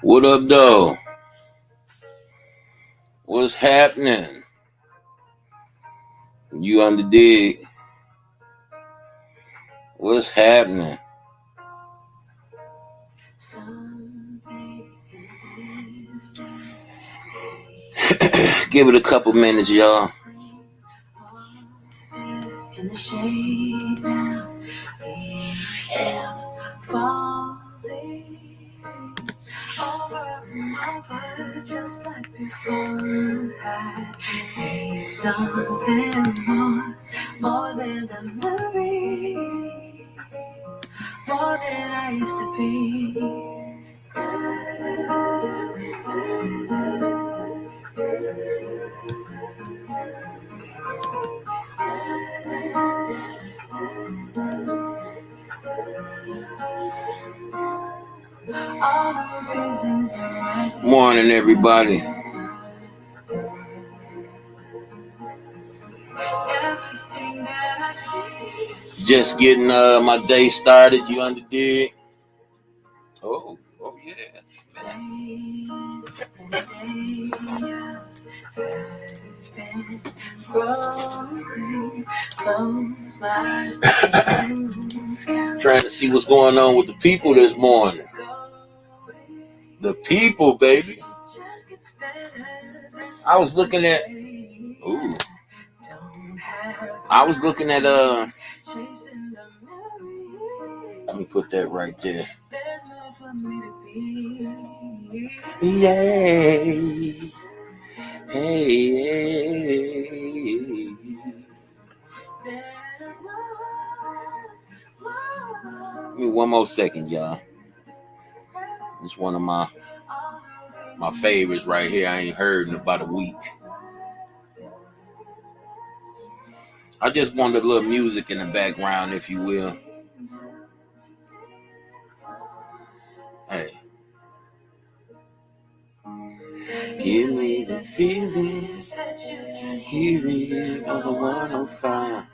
What up, though? What's happening? You on the dig? What's happening? Give it a couple minutes, y'all. In the shade now, falling over and over, just like before. I need something more than the memory, more than I used to be. All the reasons are right. Morning, everybody. Everything that I see. Just getting my day started. You understand? Oh yeah. Trying to see what's going on with the people this morning. The people, baby. I was looking at let me put that right there. Yay. Hey. Give me one more second, y'all. It's one of my favorites right here. I ain't heard in about a week. I just wanted a little music in the background, if you will. Hey. Give me the feeling that you can hear it on the 105.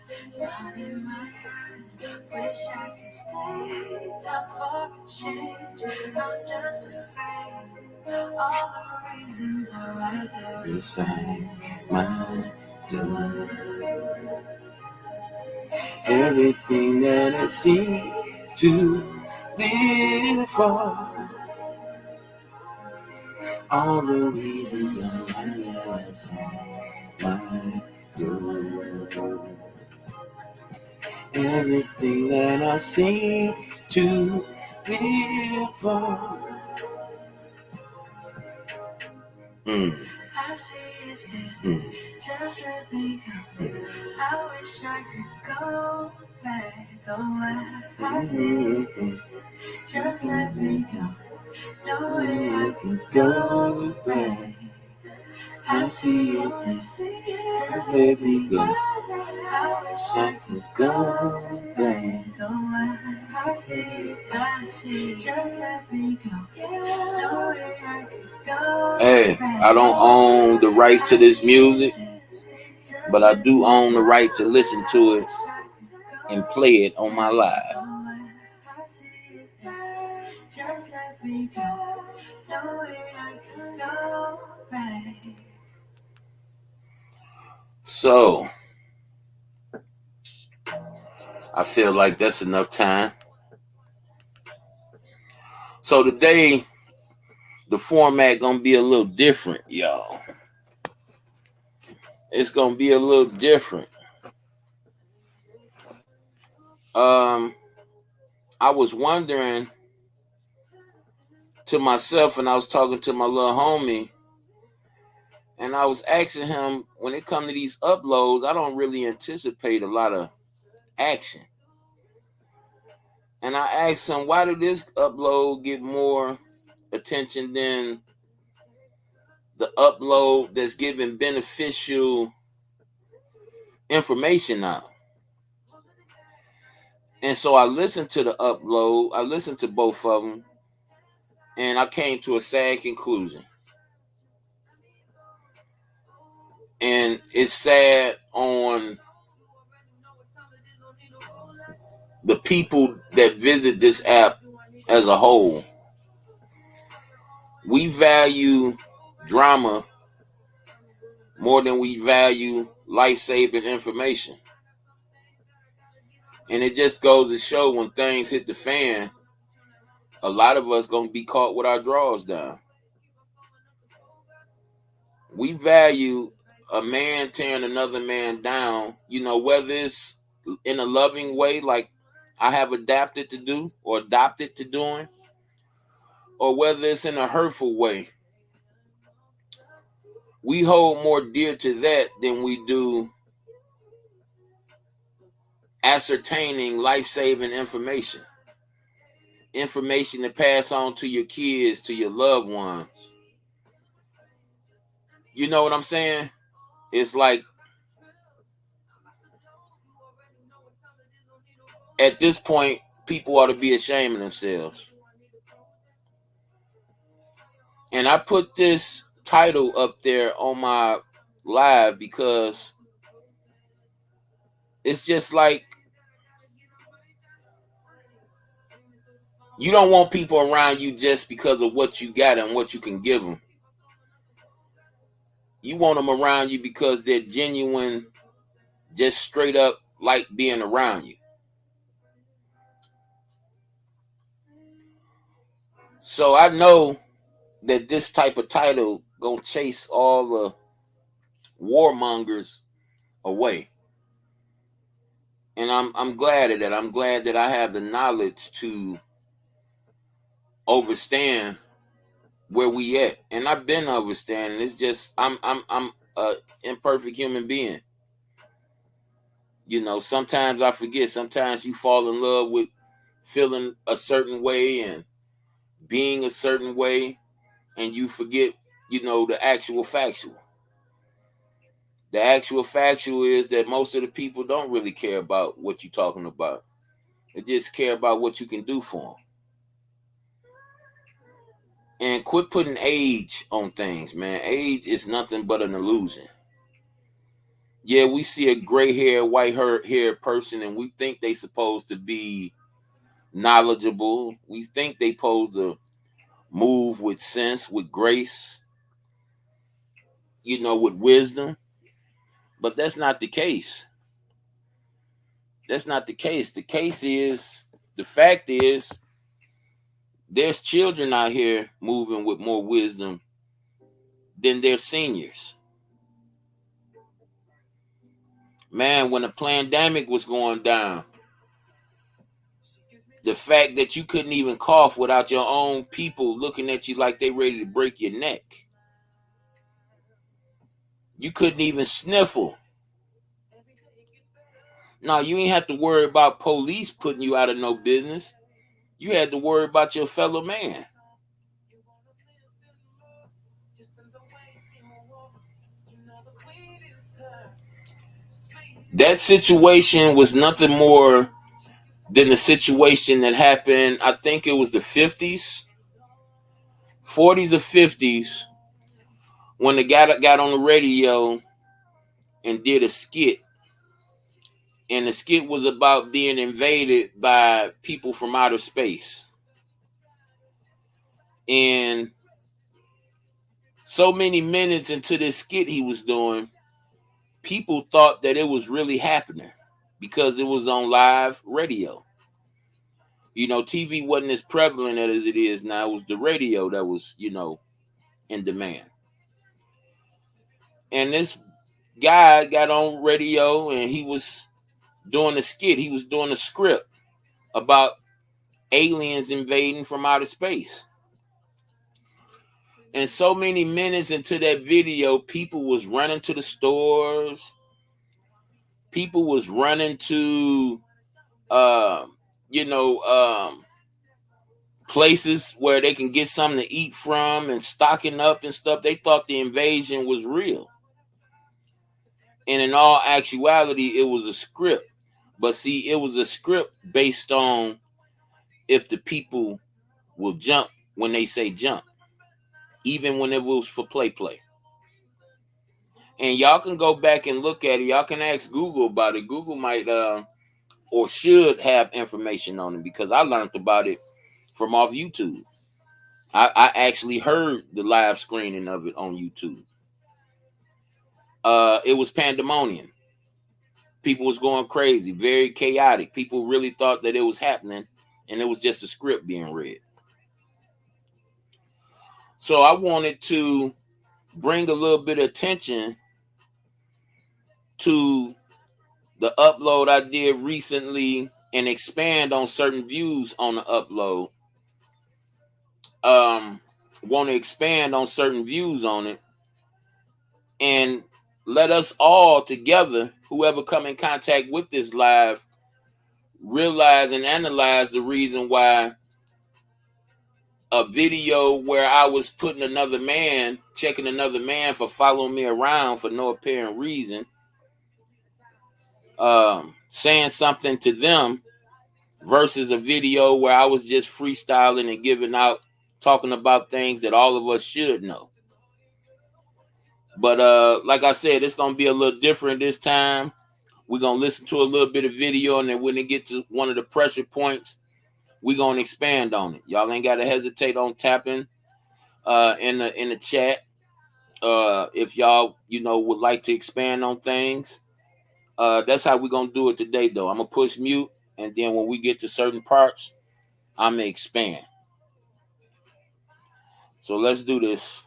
Wish I could stay, time for a change. I'm just afraid. All the reasons are right there beside my door. Everything that I see to live for. All the reasons are right there beside my door. Everything that I see to live for. I see it here. Just let me go. I wish I could go back. I see it here. Just let me go. No way I can go back. I see it here. Just let me go. I wish I could go back. I see it. Just let me go. No way I can go. Hey, I don't own the rights to this music, but I do own the right to listen to it and play it on my live. Just let me go. No way I can go back. So, I feel like that's enough time. So today, the format gonna be a little different, y'all. It's gonna be a little different. I was wondering to myself, and I was talking to my little homie, and I was asking him, when it comes to these uploads, I don't really anticipate a lot of action. And I asked him, why did this upload get more attention than the upload that's giving beneficial information out? And so I listened to the upload. I listened to both of them. And I came to a sad conclusion. And it's sad on the people that visit this app as a whole. We value drama more than we value life-saving information. And it just goes to show when things hit the fan, a lot of us going to be caught with our drawers down. We value a man tearing another man down, whether it's in a loving way, like I have adapted to do or adopted to doing, or whether it's in a hurtful way. We hold more dear to that than we do ascertaining life-saving information to pass on to your kids, to your loved ones. You know what I'm saying? It's like, at this point, people ought to be ashamed of themselves. And I put this title up there on my live because it's just like, you don't want people around you just because of what you got and what you can give them. You want them around you because they're genuine, just straight up like being around you. So I know that this type of title gonna chase all the warmongers away. And I'm glad of that. I'm glad that I have the knowledge to understand where we at. And I've been understanding. It's just I'm a imperfect human being. Sometimes I forget. Sometimes you fall in love with feeling a certain way and being a certain way, and you forget, the actual factual. The actual factual is that most of the people don't really care about what you're talking about. They just care about what you can do for them. And quit putting age on things, man. Age is nothing but an illusion. Yeah, we see a gray hair, white hair person, and we think they supposed to be knowledgeable. We think they supposed to move with sense, with grace, with wisdom. But that's not the case. That's not the case. The fact is, there's children out here moving with more wisdom than their seniors. Man, when the pandemic was going down, the fact that you couldn't even cough without your own people looking at you like they ready to break your neck. You couldn't even sniffle. No, you ain't have to worry about police putting you out of no business. You had to worry about your fellow man. That situation was nothing more than the situation that happened, I think it was the 50s, 40s or 50s, when the guy got on the radio and did a skit. And the skit was about being invaded by people from outer space. And so many minutes into this skit he was doing, people thought that it was really happening because it was on live radio. TV wasn't as prevalent as it is now. It was the radio that was, in demand. And this guy got on radio and he was doing a skit. He was doing a script about aliens invading from outer space. And so many minutes into that video, people was running to the stores. People was running to, places where they can get something to eat from and stocking up and stuff. They thought the invasion was real. And in all actuality, it was a script. But see, it was a script based on if the people will jump when they say jump, even when it was for play. And y'all can go back and look at it. Y'all can ask Google about it. Google might or should have information on it because I learned about it from off YouTube. I actually heard the live screening of it on YouTube. It was pandemonium. People was going crazy, very chaotic. People really thought that it was happening, and it was just a script being read. So I wanted to bring a little bit of attention to the upload I did recently and expand on certain views on the upload. Want to expand on certain views on it and let us all together, whoever come in contact with this live, realize and analyze the reason why a video where I was putting another man, checking another man for following me around for no apparent reason, saying something to them, versus a video where I was just freestyling and giving out, talking about things that all of us should know. But like I said, it's gonna be a little different this time. We're gonna listen to a little bit of video, and then when it get to one of the pressure points, we're gonna expand on it. Y'all ain't gotta hesitate on tapping in the chat. If y'all would like to expand on things. That's how we're gonna do it today, though. I'm gonna push mute, and then when we get to certain parts, I'm gonna expand. So let's do this.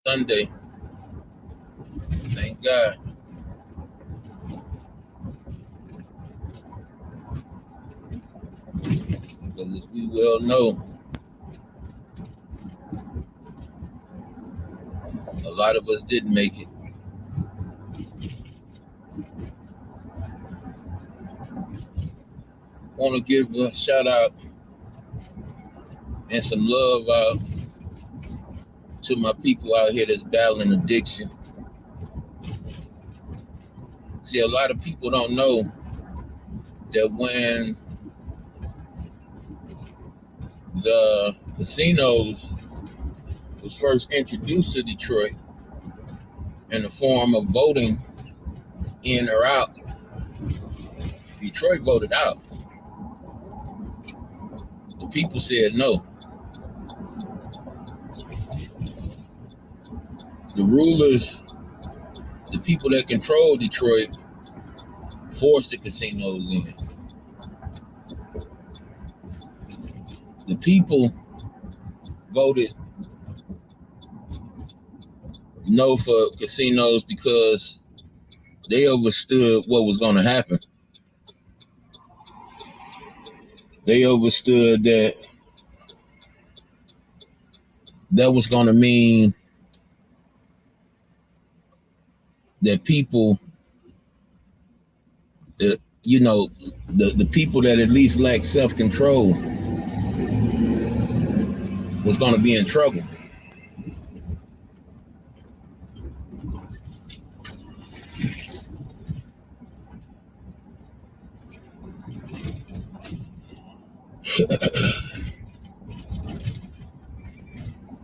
Sunday. Thank God. Because as we well know, a lot of us didn't make it. Want to give a shout out and some love out to my people out here that's battling addiction. See, a lot of people don't know that when the casinos was first introduced to Detroit in the form of voting in or out, Detroit voted out. The people said no. The rulers, the people that control Detroit, forced the casinos in. The people voted no for casinos because they understood what was going to happen. They understood that was going to mean that people, the people that at least lack self-control was going to be in trouble.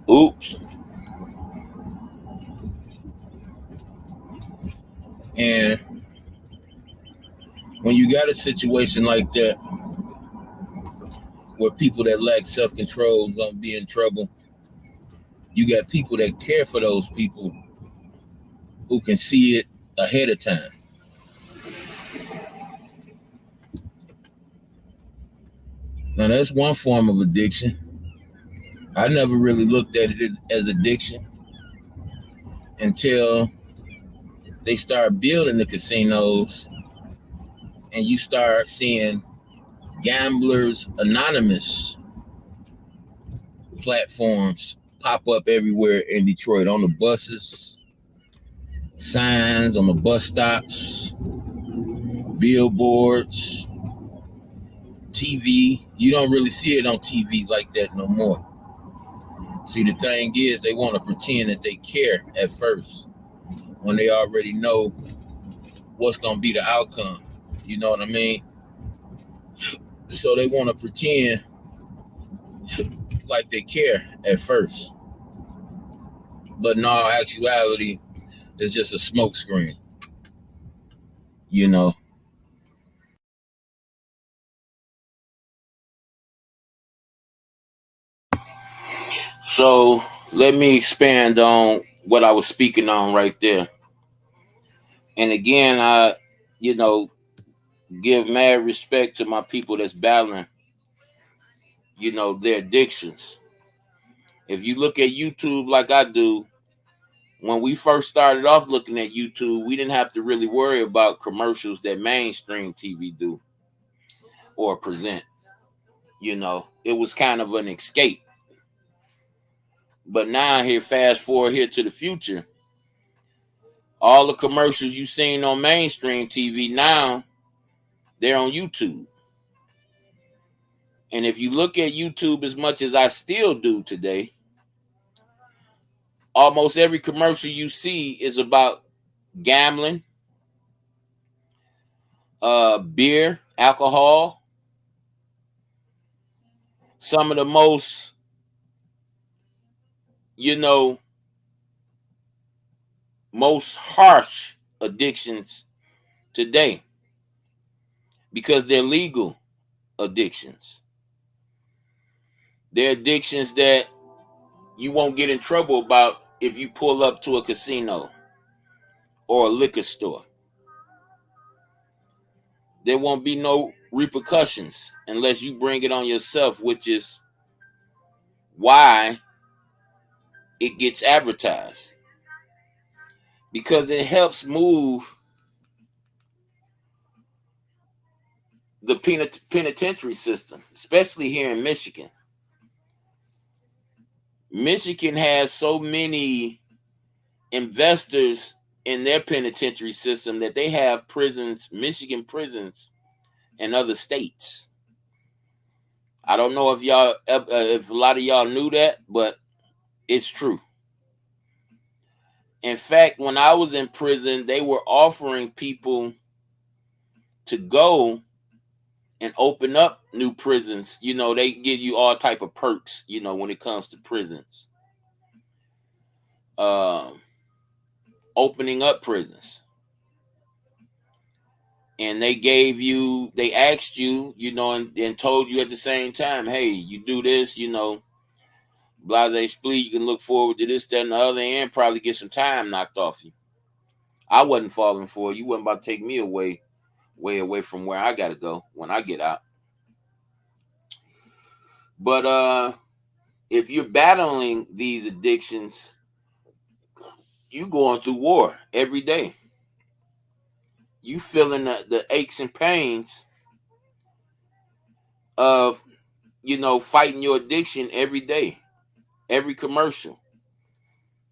Oops. And when you got a situation like that, where people that lack self-control is going to be in trouble, you got people that care for those people who can see it ahead of time. Now, that's one form of addiction. I never really looked at it as addiction until they start building the casinos and you start seeing Gamblers Anonymous platforms pop up everywhere in Detroit, on the buses, signs on the bus stops, billboards, TV. You don't really see it on TV like that no more. See, the thing is, they want to pretend that they care at first when they already know what's going to be the outcome. You know what I mean? So they want to pretend like they care at first. But in all actuality, it's just a smoke screen. So let me expand on what I was speaking on right there. And again, I, you know, give mad respect to my people that's battling, their addictions. If you look at YouTube like I do, when we first started off looking at YouTube, we didn't have to really worry about commercials that mainstream TV do or present. It was kind of an escape. But now here, fast forward here to the future, all the commercials you seen on mainstream TV now, they're on YouTube. And if you look at YouTube as much as I still do today, almost every commercial you see is about gambling, beer, alcohol. Some of the most, you know, most harsh addictions today because they're legal addictions. They're addictions that you won't get in trouble about if you pull up to a casino or a liquor store. There won't be no repercussions unless you bring it on yourself, which is why it gets advertised. Because it helps move the penitentiary system, especially here in Michigan. Michigan has so many investors in their penitentiary system that they have prisons, Michigan prisons, in other states. I don't know if a lot of y'all knew that, but it's true. In fact, when I was in prison, they were offering people to go and open up new prisons. They give you all type of perks, when it comes to prisons. Opening up prisons. And they asked you, and told you at the same time, hey, you do this, blase splee, you can look forward to this, that, and the other, and probably get some time knocked off you. I wasn't falling for it. You wasn't about to take me way away from where I got to go when I get out. But if you're battling these addictions, you going through war every day. You feeling the aches and pains of, fighting your addiction every day, every commercial,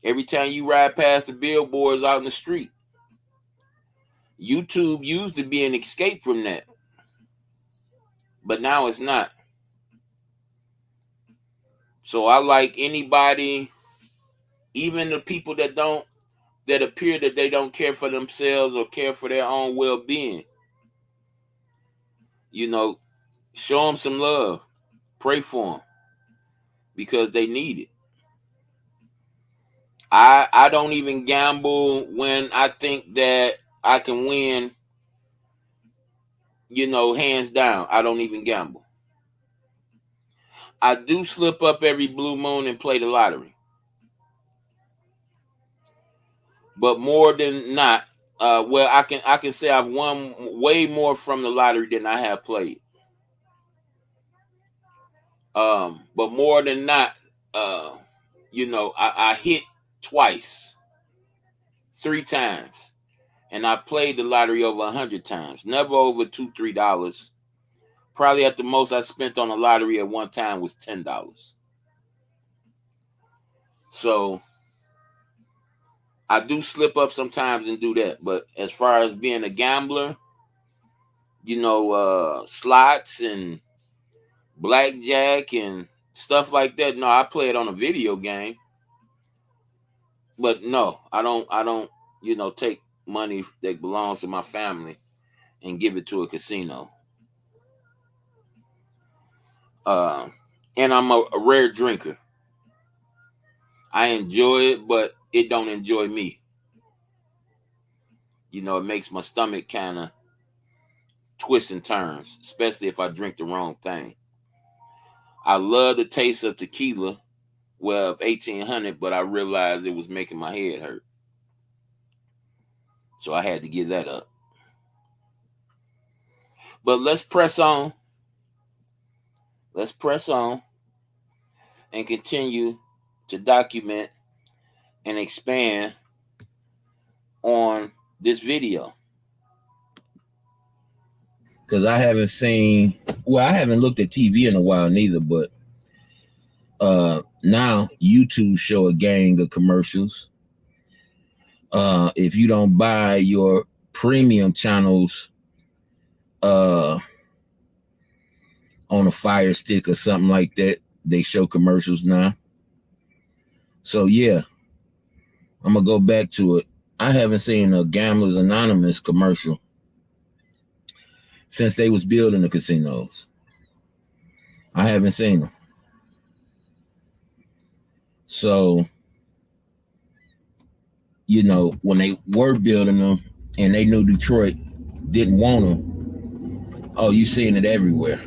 every time you ride past the billboards out in the street. YouTube used to be an escape from that, but now it's not. So I like anybody, even the people that appear that they don't care for themselves or care for their own well-being. Show them some love. Pray for them because they need it. I don't even gamble when I think that I can win, hands down. I don't even gamble. I do slip up every blue moon and play the lottery. But more than not, I can say I've won way more from the lottery than I have played. But more than not, I hit twice, 3 times, and I've played the lottery over 100 times. Never over $2-3. Probably at the most I spent on the lottery at one time was $10. So I do slip up sometimes and do that. But as far as being a gambler, slots and blackjack and stuff like that, no, I play it on a video game. But no, I don't, take money that belongs to my family and give it to a casino. And I'm a rare drinker. I enjoy it, but it don't enjoy me. It makes my stomach kind of twist and turns, especially if I drink the wrong thing. I love the taste of tequila well, 1800, but I realized it was making my head hurt. So I had to give that up. But let's press on. Let's press on and continue to document and expand on this video. Because I haven't seen, well, I haven't looked at TV in a while neither, but now YouTube show a gang of commercials. If you don't buy your premium channels on a Fire Stick or something like that, they show commercials now. So yeah, I'm gonna go back to it. I haven't seen a Gamblers Anonymous commercial since they was building the casinos. I haven't seen them. So, you know, when they were building them and they knew Detroit didn't want them, oh, you seeing it everywhere.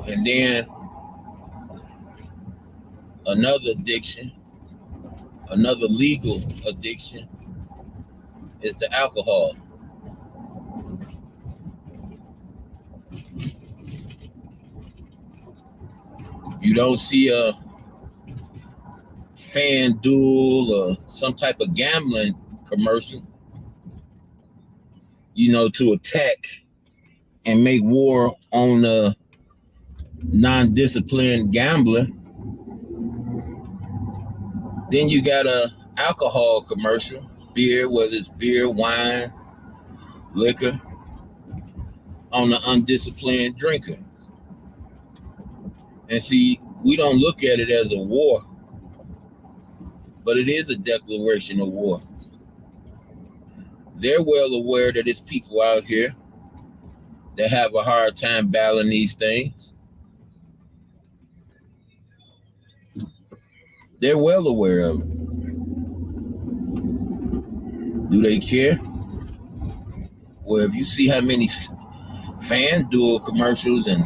And then another addiction, another legal addiction, is the alcohol. You don't see a FanDuel or some type of gambling commercial, you know, to attack and make war on the non-disciplined gambler. Then you got a alcohol commercial, beer, whether it's beer, wine, liquor, on the undisciplined drinker. And see, we don't look at it as a war, but it is a declaration of war. They're well aware that there's people out here that have a hard time battling these things. They're well aware of it. Do they care? Well, if you see how many FanDuel commercials and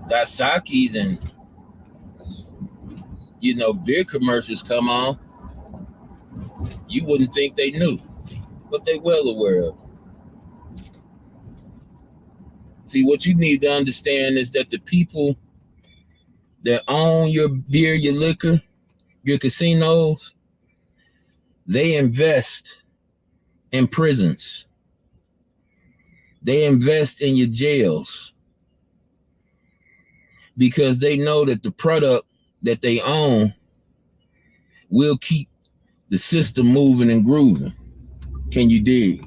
Dasaki's and, you know, beer commercials come on, you wouldn't think they knew, but they well aware of it. See, what you need to understand is that the people that own your beer, your liquor, your casinos, they invest in prisons. They invest in your jails because they know that the product that they own will keep the system moving and grooving. Can you dig?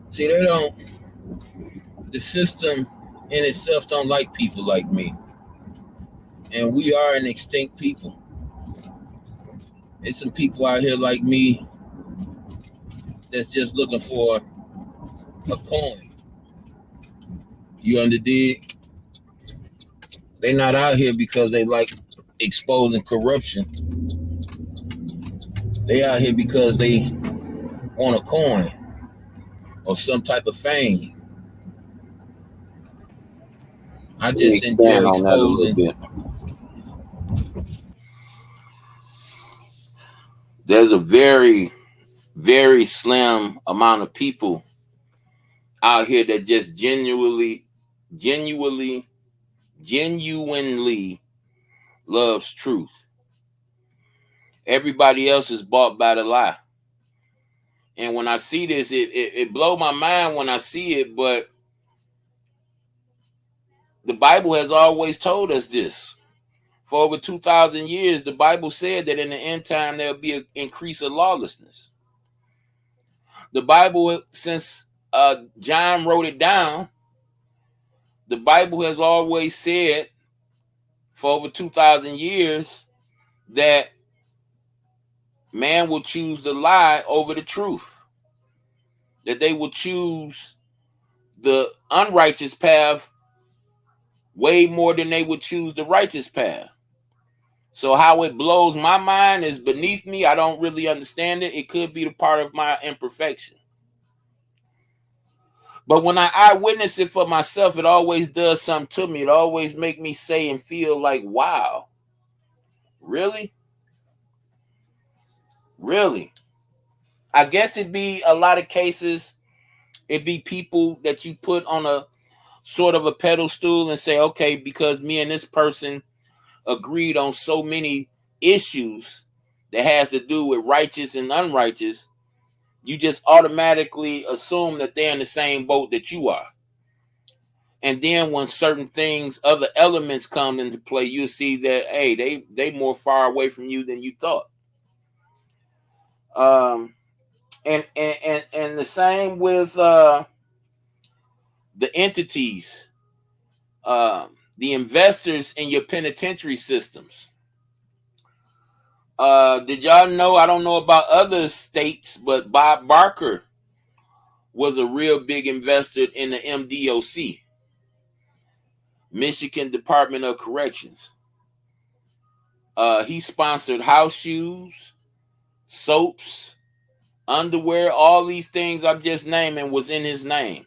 See, the system in itself don't like people like me. And we are an extinct people. There's some people out here like me that's just looking for a coin. You underdig? They not out here because they like exposing corruption. They out here because they want a coin or some type of fame. I just enjoy exposing. There's a very, very slim amount of people out here that just genuinely loves truth. Everybody else is bought by the lie. And when I see this, it blows my mind when I see it, but the Bible has always told us this. For over 2,000 years, the Bible said that in the end time, there'll be an increase of lawlessness. The Bible, since John wrote it down, the Bible has always said for over 2,000 years that man will choose the lie over the truth. That they will choose the unrighteous path way more than they would choose the righteous path. So how it blows my mind is beneath me. I don't really understand it. It could be the part of my imperfection. But when I eyewitness it for myself, it always does something to me. It always make me say and feel like, wow, really? Really? I guess it'd be a lot of cases, it'd be people that you put on a sort of a pedestal and say, okay, because me and this person agreed on so many issues that has to do with righteous and unrighteous, you just automatically assume that they're in the same boat that you are. And then when certain things, other elements come into play, you see that, hey, they more far away from you than you thought. And the same with the entities, the investors in your penitentiary systems. Did y'all know? I don't know about other states, but Bob Barker was a real big investor in the MDOC, Michigan Department of Corrections. He sponsored house shoes, soaps, underwear, all these things I'm just naming was in his name.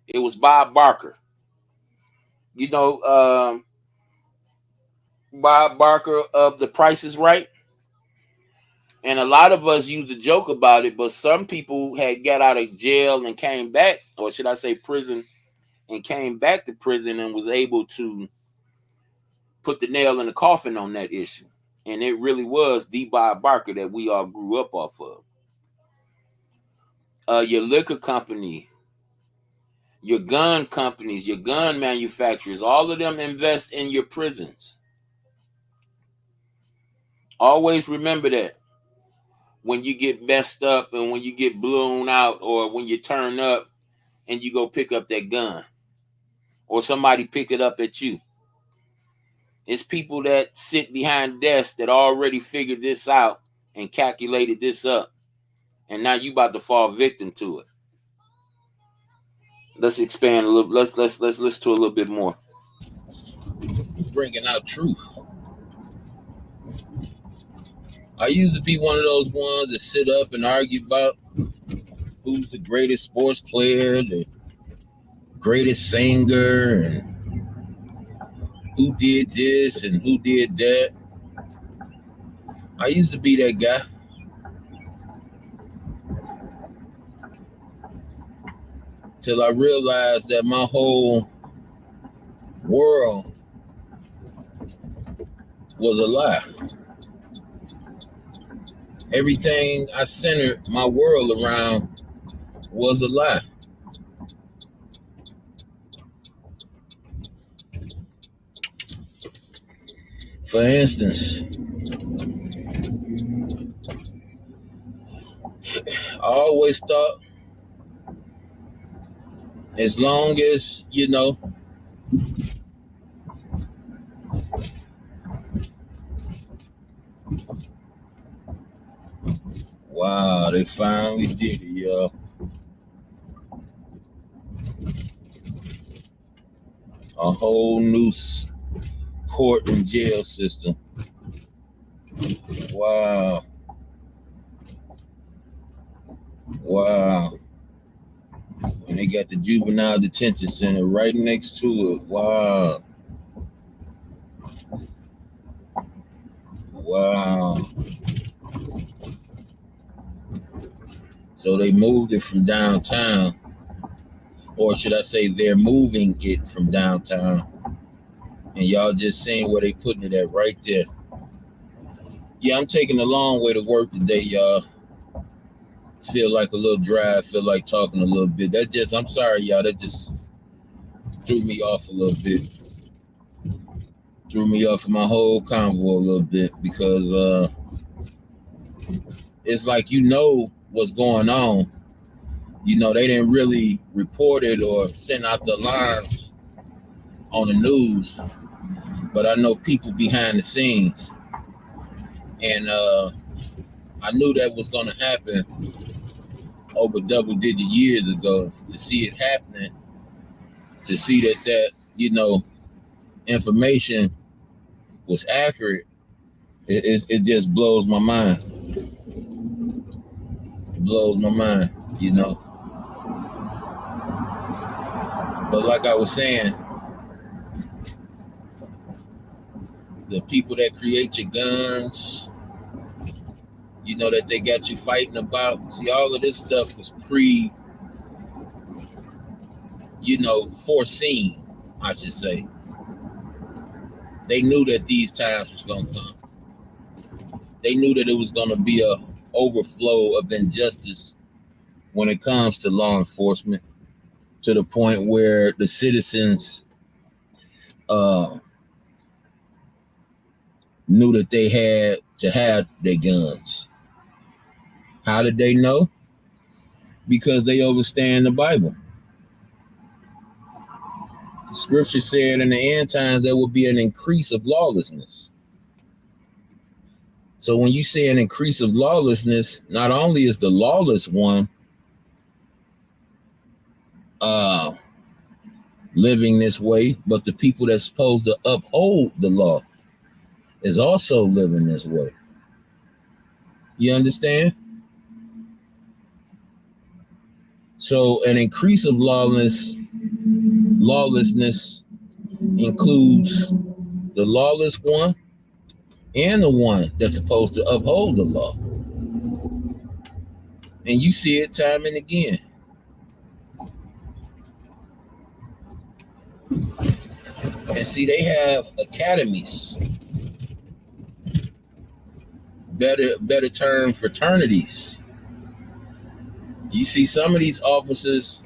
It was Bob Barker. You know, Bob Barker of The Price is Right. And a lot of us used to joke about it, but some people had got out of jail and came back, or should I say prison, and came back to prison and was able to put the nail in the coffin on that issue. And it really was the Bob Barker that we all grew up off of. Your liquor company, your gun companies, your gun manufacturers, all of them invest in your prisons. Always remember that. When you get messed up and when you get blown out, or when you turn up and you go pick up that gun, or somebody pick it up at you, it's people that sit behind desks that already figured this out and calculated this up, and now you about to fall victim to it. Let's expand a little. Let's listen to a little bit more. Bringing out truth. I used to be one of those ones that sit up and argue about who's the greatest sports player, the greatest singer, and who did this and who did that. I used to be that guy. Till I realized that my whole world was a lie. Everything I centered my world around was a lie. For instance, I always thought, as long as, wow, they finally did it, y'all. A whole new court and jail system. Wow. And they got the juvenile detention center right next to it. Wow. So they moved it from downtown, or should I say they're moving it from downtown, and y'all just seeing where they putting it at right there. Yeah, I'm taking a long way to work today, y'all. Feel like a little dry, feel like talking a little bit. I'm sorry, y'all, that just threw me off a little bit. Threw me off of my whole convo a little bit, because it's like what's going on. They didn't really report it or send out the alarms on the news, but I know people behind the scenes, and I knew that was going to happen over double-digit years ago. To see it happening, to see that information was accurate, It just blows my mind. It blows my mind, you know. But like I was saying, the people that create your guns, you know, that they got you fighting about. See, all of this stuff was foreseen, I should say. They knew that these times was going to come. They knew that it was going to be a overflow of injustice when it comes to law enforcement, to the point where the citizens knew that they had to have their guns. How did they know? Because they understand the Bible. Scripture said in the end times there will be an increase of lawlessness. So when you say an increase of lawlessness, not only is the lawless one living this way, but the people that's supposed to uphold the law is also living this way. You understand? So an increase of lawlessness includes the lawless one and the one that's supposed to uphold the law. And you see it time and again. And see, they have academies. Better term, fraternities. You see, some of these officers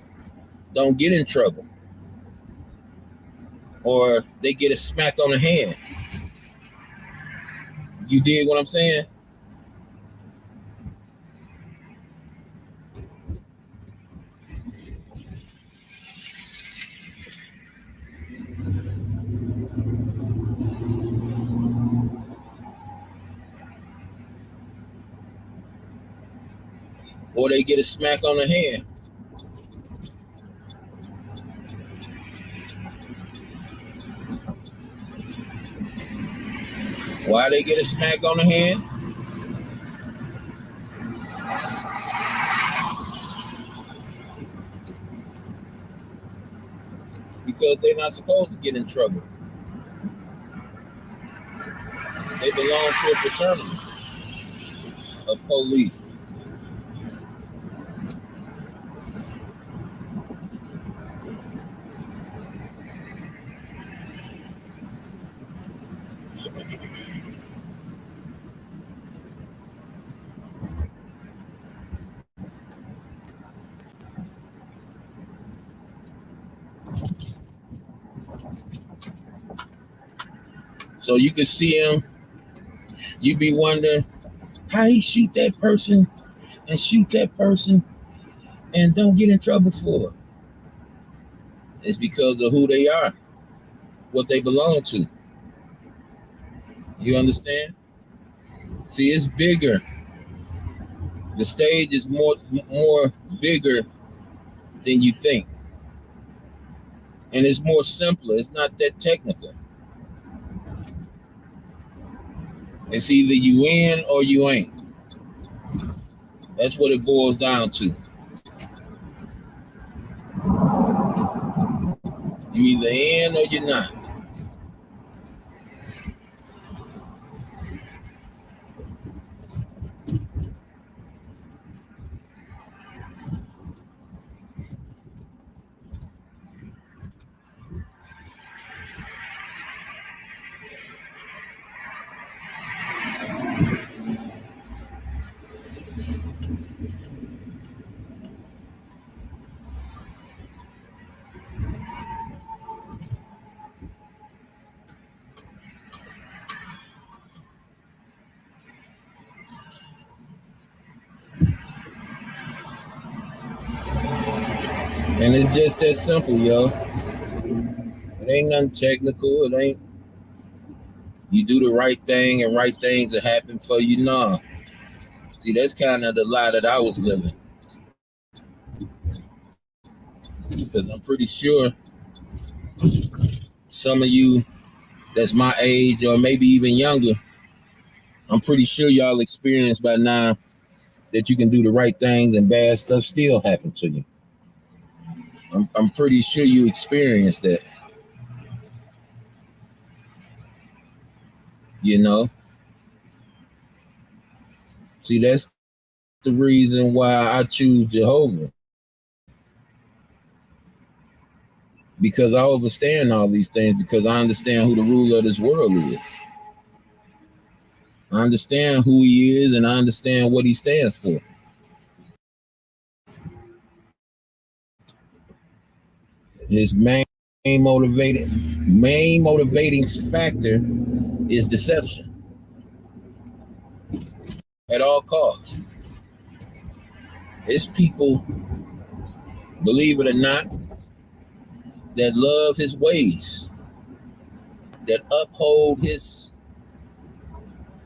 don't get in trouble, or they get a smack on the hand. You dig what I'm saying? Or they get a smack on the hand. Why they get a smack on the hand? Because they're not supposed to get in trouble. They belong to a fraternity of police. So you can see him, you be wondering how he shoot that person and shoot that person and don't get in trouble for it. It's because of who they are, what they belong to. You understand? See, it's bigger. The stage is more bigger than you think. And it's more simpler. It's not that technical. It's either you in or you ain't. That's what it boils down to. You either in or you're not. And it's just that simple, yo. It ain't nothing technical. It ain't you do the right thing and right things will happen for you. Nah. See, that's kind of the lie that I was living. Because I'm pretty sure some of you that's my age or maybe even younger I'm pretty sure y'all experienced by now that you can do the right things and bad stuff still happen to you. I'm pretty sure you experienced that. You know, see, that's the reason why I choose Jehovah, because I understand all these things, because I understand who the ruler of this world is. I understand who he is, and I understand what he stands for. His main motivating factor is deception at all costs. It's people, believe it or not, that love his ways, that uphold his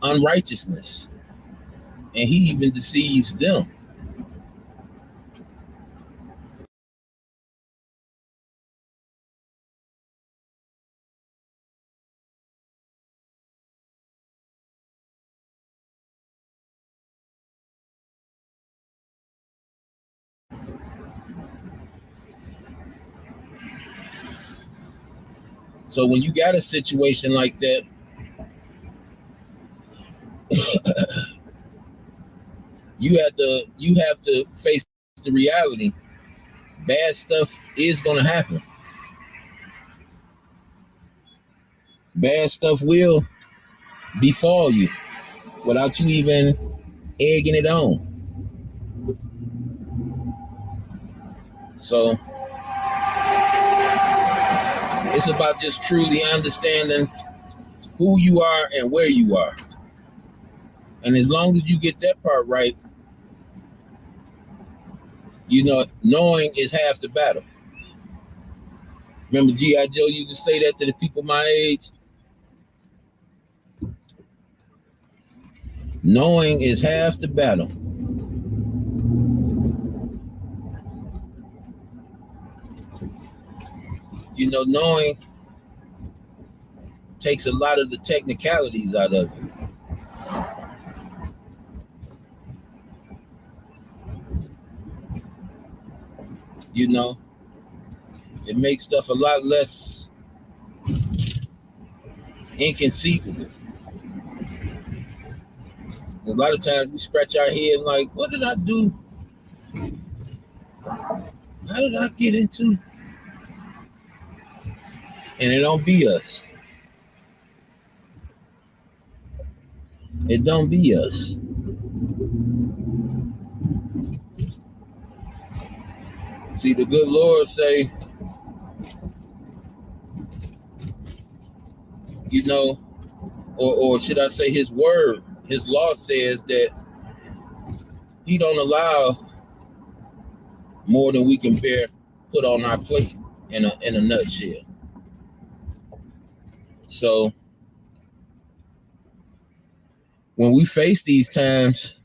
unrighteousness, and he even deceives them. So when you got a situation like that, you have to face the reality. Bad stuff is going to happen. Bad stuff will befall you without you even egging it on. So it's about just truly understanding who you are and where you are. And as long as you get that part right, you know, knowing is half the battle. Remember G.I. Joe used to say that to the people my age? Knowing is half the battle. You know, knowing takes a lot of the technicalities out of it. You know, it makes stuff a lot less inconceivable. A lot of times we scratch our head like, what did I do? How did I get into? And it don't be us. It don't be us. See, the good Lord say, you know, or should I say his word, his law says that he don't allow more than we can bear put on our plate in a nutshell. So when we face these times,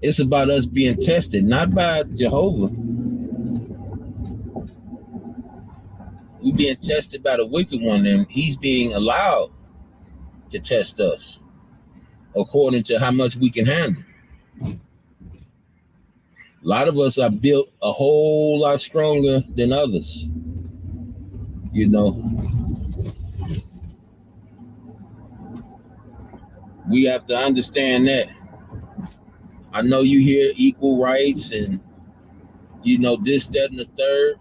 it's about us being tested, not by Jehovah. We're being tested by the wicked one, and he's being allowed to test us according to how much we can handle. A lot of us are built a whole lot stronger than others. You know, we have to understand that. I know you hear equal rights and, you know, this, that, and the third,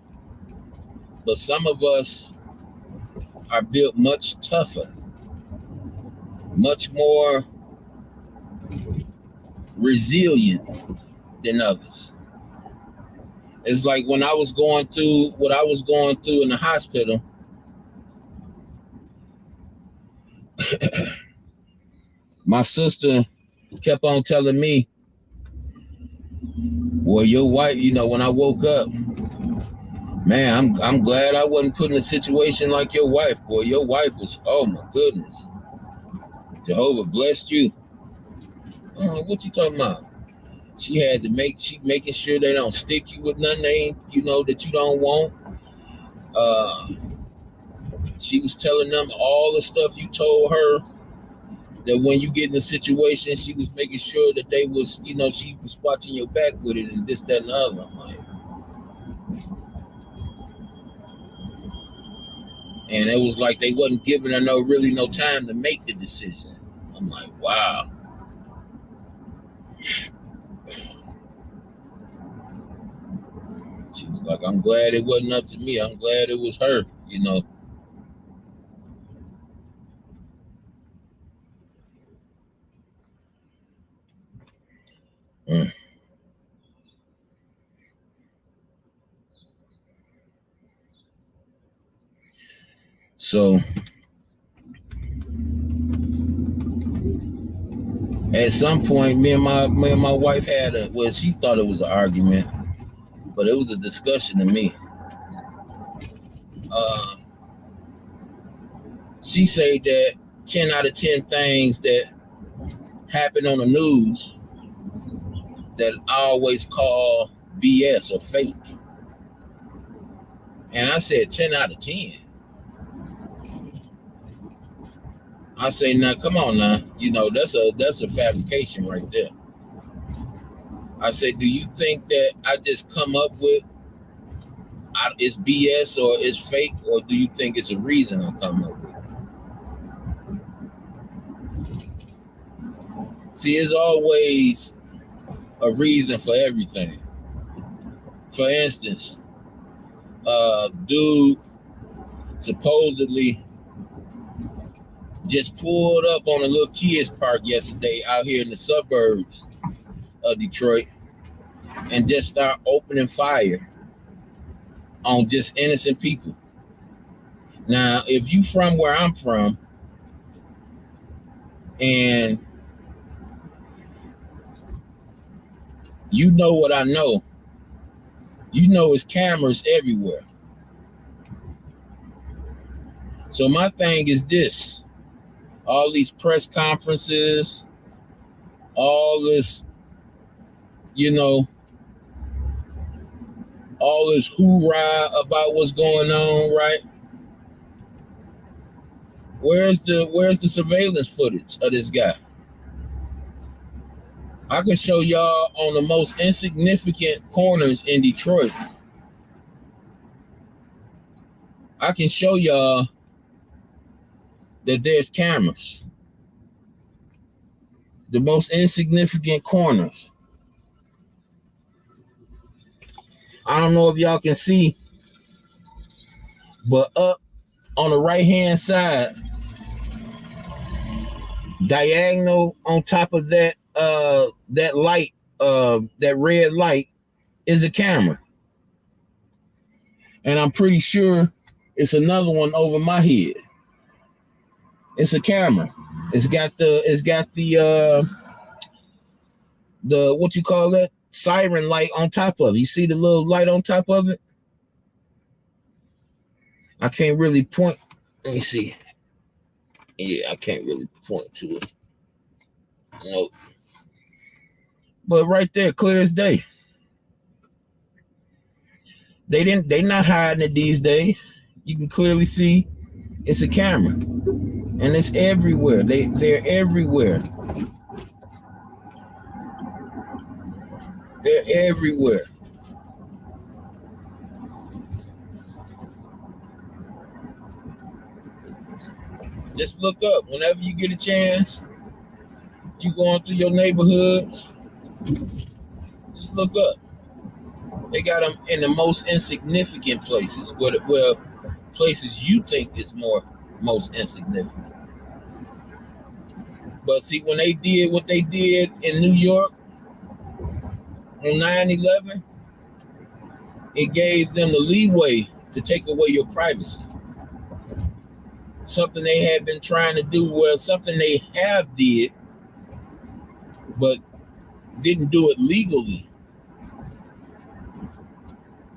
but some of us are built much tougher, much more resilient than others. It's like when I was going through what I was going through in the hospital, my sister kept on telling me, well, your wife, you know, when I woke up, man, I'm glad I wasn't put in a situation like your wife, boy. Your wife was, oh my goodness. Jehovah blessed you. What you talking about? She had to making sure they don't stick you with nothing they ain't, you know, that you don't want. She was telling them all the stuff you told her that when you get in a situation, she was making sure that they was, she was watching your back with it and this, that, and the other. I'm like, and it was like they wasn't giving her no time to make the decision. I'm like, wow. She was like, I'm glad it wasn't up to me. I'm glad it was her, Mm. So at some point, me and my wife had she thought it was an argument, but it was a discussion to me. She said that 10 out of 10 things that happen on the news that I always call BS or fake. And I said 10 out of 10. I say, now come on now, that's a fabrication right there. I say, do you think that I just come up with it's BS or it's fake, or do you think it's a reason I come up with it? See, it's always a reason for everything. For instance, dude supposedly just pulled up on a little kids park yesterday out here in the suburbs of Detroit and just start opening fire on just innocent people. Now, if you from where I'm from and you know what I know, it's cameras everywhere. So my thing is this: all these press conferences, all this, all this hoorah about what's going on, right? Where's the surveillance footage of this guy? I can show y'all on the most insignificant corners in Detroit. I can show y'all that there's cameras. The most insignificant corners. I don't know if y'all can see, but up on the right-hand side, diagonal on top of that that light, that red light, is a camera. And I'm pretty sure it's another one over my head. It's a camera. It's got the what you call that? Siren light on top of it. You see the little light on top of it? I can't really point. Let me see. Yeah, I can't really point to it. Nope. But right there, clear as day. They not hiding it these days. You can clearly see it's a camera. And it's everywhere. They're everywhere. They're everywhere. Just look up whenever you get a chance. You going through your neighborhoods. Just look up. They got them in the most insignificant places, where places you think is most insignificant. But see, when they did what they did in New York on 9/11, it gave them the leeway to take away your privacy. Something they had been trying to do, something they have did, but didn't do it legally.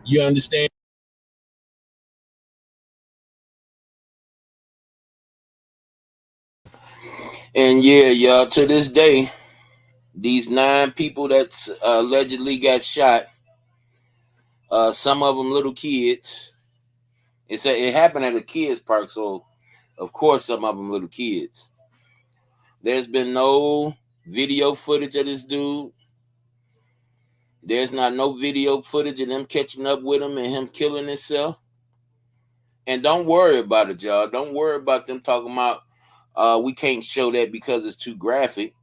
You understand? And yeah, y'all, to this day, these 9 people that allegedly got shot, some of them little kids. It happened at a kids park, so of course some of them little kids. There's been no video footage of this dude. There's not no video footage of them catching up with him and him killing himself. And don't worry about it, y'all. Don't worry about them talking about we can't show that because it's too graphic.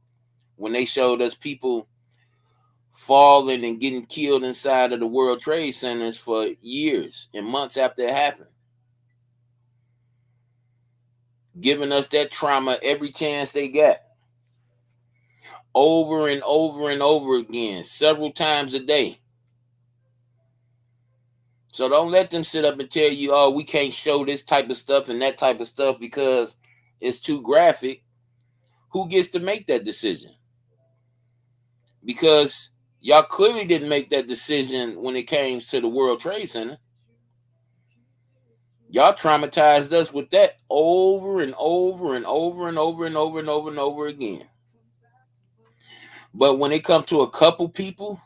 When they showed us people falling and getting killed inside of the World Trade Centers for years and months after it happened, giving us that trauma every chance they got, over and over and over again, several times a day. So don't let them sit up and tell you, oh, we can't show this type of stuff and that type of stuff because it's too graphic. Who gets to make that decision? Because y'all clearly didn't make that decision when it came to the World Trade Center. Y'all traumatized us with that over and over and over and over and over and over and over again. But when it comes to a couple people,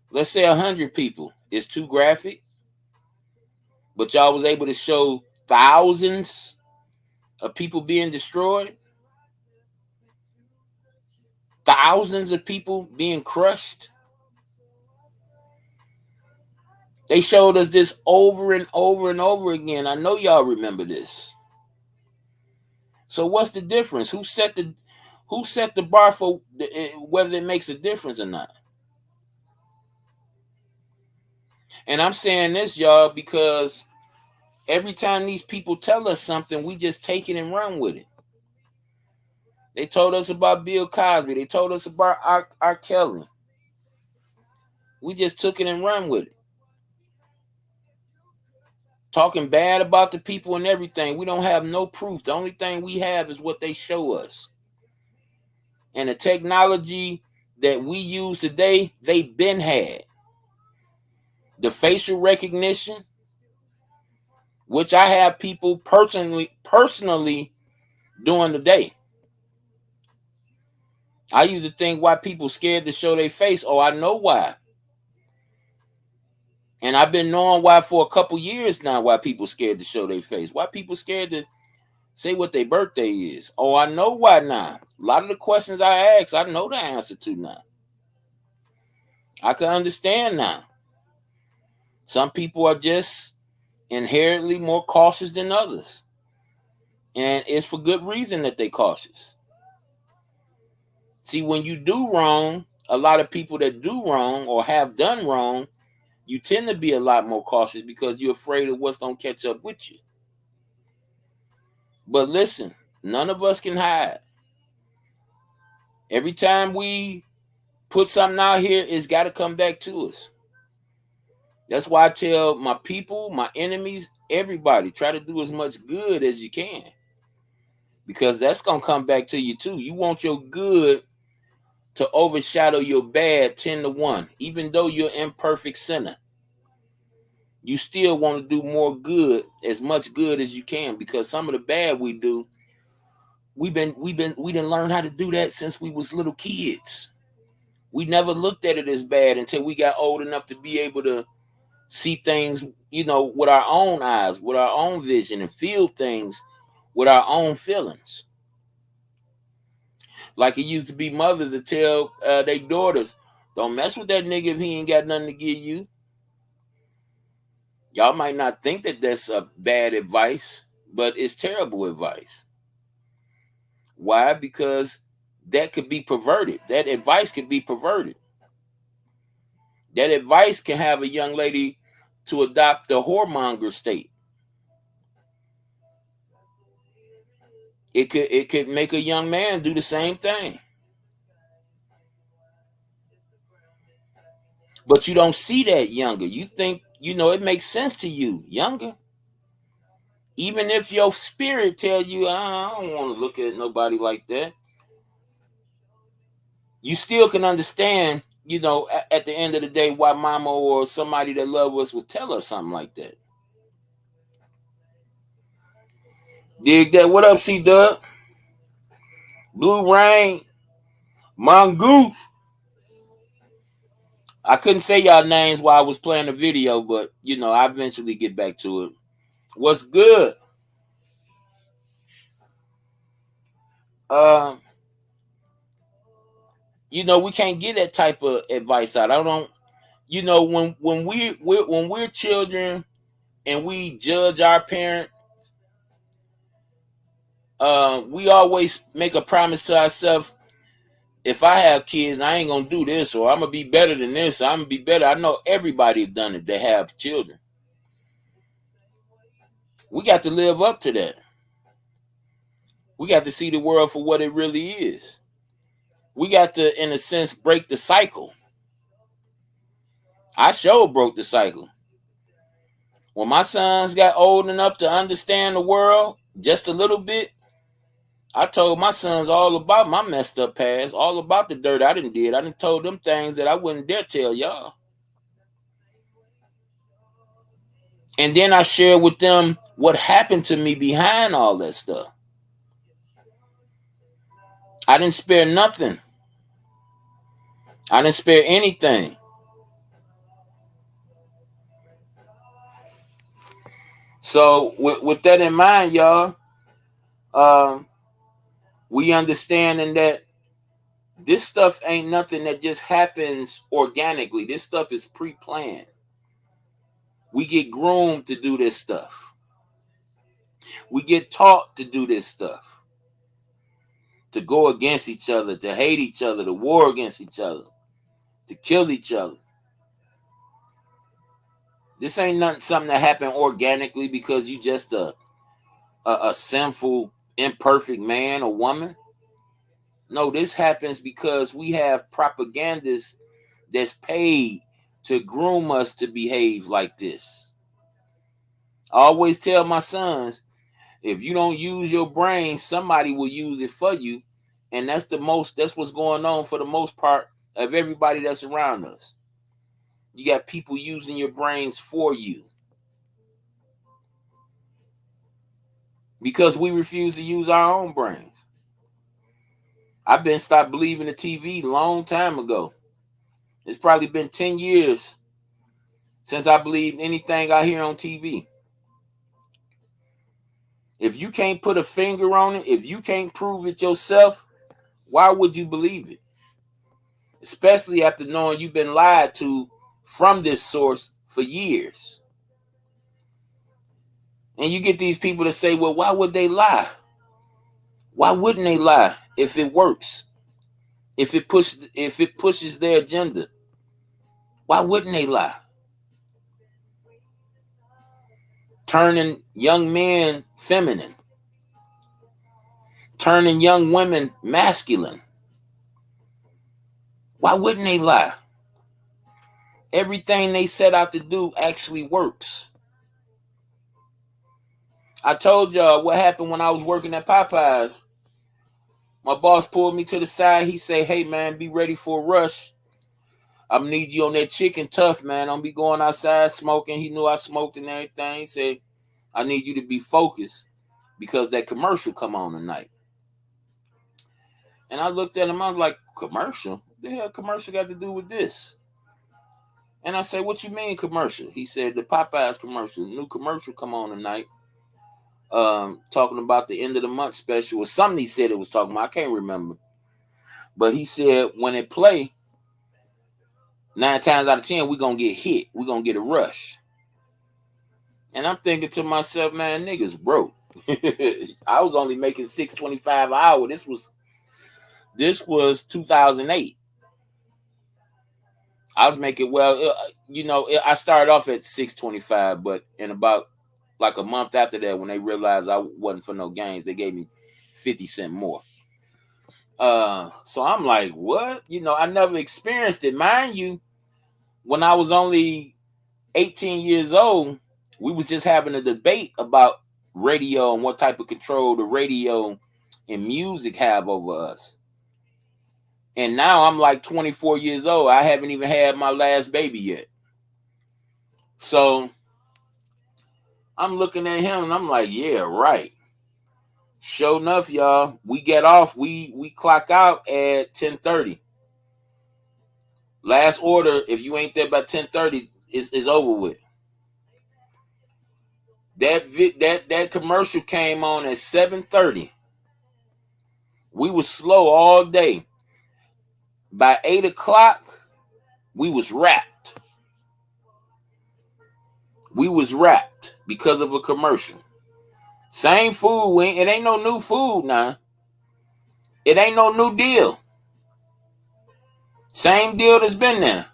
let's say 100 people, it's too graphic. But y'all was able to show thousands of people being destroyed, thousands of people being crushed. They showed us this over and over and over again. I know y'all remember this. So what's the difference? Who set the bar for whether it makes a difference or not? And I'm saying this, y'all, because every time these people tell us something, we just take it and run with it. They told us about Bill Cosby. They told us about R. Kelly. We just took it and run with it. Talking bad about the people and everything. We don't have no proof. The only thing we have is what they show us. And the technology that we use today, they've been had. The facial recognition, which I have people personally doing today. I used to think why people scared to show their face. Oh, I know why. And I've been knowing why for a couple years now, why people scared to show their face. Why people scared to say what their birthday is. Oh, I know why now. A lot of the questions I ask, I know the answer to now. I can understand now. Some people are just inherently more cautious than others. And it's for good reason that they're cautious. See, when you do wrong, a lot of people that do wrong or have done wrong, you tend to be a lot more cautious because you're afraid of what's going to catch up with you. But listen, none of us can hide. Every time we put something out here, it's got to come back to us. That's why I tell my people, my enemies, everybody, try to do as much good as you can. Because that's going to come back to you too. You want your good to overshadow your bad 10-1. Even though you're an imperfect sinner, you still want to do more good, as much good as you can. Because some of the bad we do, we didn't learn how to do that since we was little kids. We never looked at it as bad until we got old enough to be able to see things, with our own eyes, with our own vision, and feel things with our own feelings. Like it used to be mothers that tell their daughters, don't mess with that nigga if he ain't got nothing to give you. Y'all might not think that that's bad advice, but it's terrible advice. Why? Because that could be perverted. That advice could be perverted. That advice can have a young lady to adopt the whoremonger state. It could make a young man do the same thing. But you don't see that younger. You think, it makes sense to you younger. Even if your spirit tell you, I don't want to look at nobody like that. You still can understand, at the end of the day, why mama or somebody that loves us would tell us something like that. Dig that? What up, C-Dub? Blue Rain, Mongoose. I couldn't say y'all names while I was playing the video, but I eventually get back to it. What's good? uh, we can't get that type of advice out. I don't. When we're children and we judge our parent, we always make a promise to ourselves. If I have kids, I ain't gonna do this, or I'm gonna be better than this. I'm gonna be better. I know everybody done it. They have children. We got to live up to that. We got to see the world for what it really is. We got to, in a sense, break the cycle. I sure broke the cycle. When my sons got old enough to understand the world just a little bit, I told my sons all about my messed up past, all about the dirt I done did. I done told them things that I wouldn't dare tell y'all. And then I shared with them what happened to me behind all that stuff. I didn't spare nothing. I didn't spare anything. So with that in mind, y'all, we understanding that this stuff ain't nothing that just happens organically. This stuff is pre-planned. We get groomed to do this stuff. We get taught to do this stuff. To go against each other, to hate each other, to war against each other, to kill each other. This ain't something that happened organically because you just a sinful, imperfect man or woman. No, this happens because we have propagandists that's paid to groom us to behave like this. I always tell my sons, if you don't use your brain, somebody will use it for you. And that's what's going on for the most part of everybody that's around us. You got people using your brains for you. Because we refuse to use our own brains. I've been stopped believing the TV a long time ago. It's probably been 10 years since I believed anything I hear on TV. If you can't put a finger on it, if you can't prove it yourself, why would you believe it? Especially after knowing you've been lied to from this source for years. And you get these people to say, well, why would they lie? Why wouldn't they lie if it works? If it pushes their agenda? Why wouldn't they lie? Turning young men feminine. Turning young women masculine. Why wouldn't they lie? Everything they set out to do actually works. I told y'all what happened when I was working at Popeyes. My boss pulled me to the side. He said, hey, man, be ready for a rush. I'm going to need you on that chicken tough, man. Don't be going outside smoking. He knew I smoked and everything. He said, I need you to be focused because that commercial come on tonight. And I looked at him. I was like, commercial? What the hell commercial got to do with this? And I said, what you mean commercial? He said, the Popeyes commercial. New commercial come on tonight. Talking about the end of the month special or something he said it was talking about. I can't remember. But he said when it play, 9 times out of 10, we're going to get hit. We're going to get a rush. And I'm thinking to myself, man, niggas broke. I was only making $6.25 an hour. This was 2008. I was making, I started off at $6.25, but in about like a month after that, when they realized I wasn't for no games, they gave me 50 cents more. So I'm like, what? I never experienced it. Mind you, when I was only 18 years old, we was just having a debate about radio and what type of control the radio and music have over us. And now I'm like 24 years old. I haven't even had my last baby yet. So I'm looking at him and I'm like, yeah, right. Sure enough, y'all, we get off. We clock out at 10:30. Last order, if you ain't there by 10:30, is over with. That commercial came on at 7:30. We was slow all day. By 8 o'clock, we was wrapped. We was wrapped because of a commercial. Same food. It ain't no new food now. It ain't no new deal. Same deal that's been there.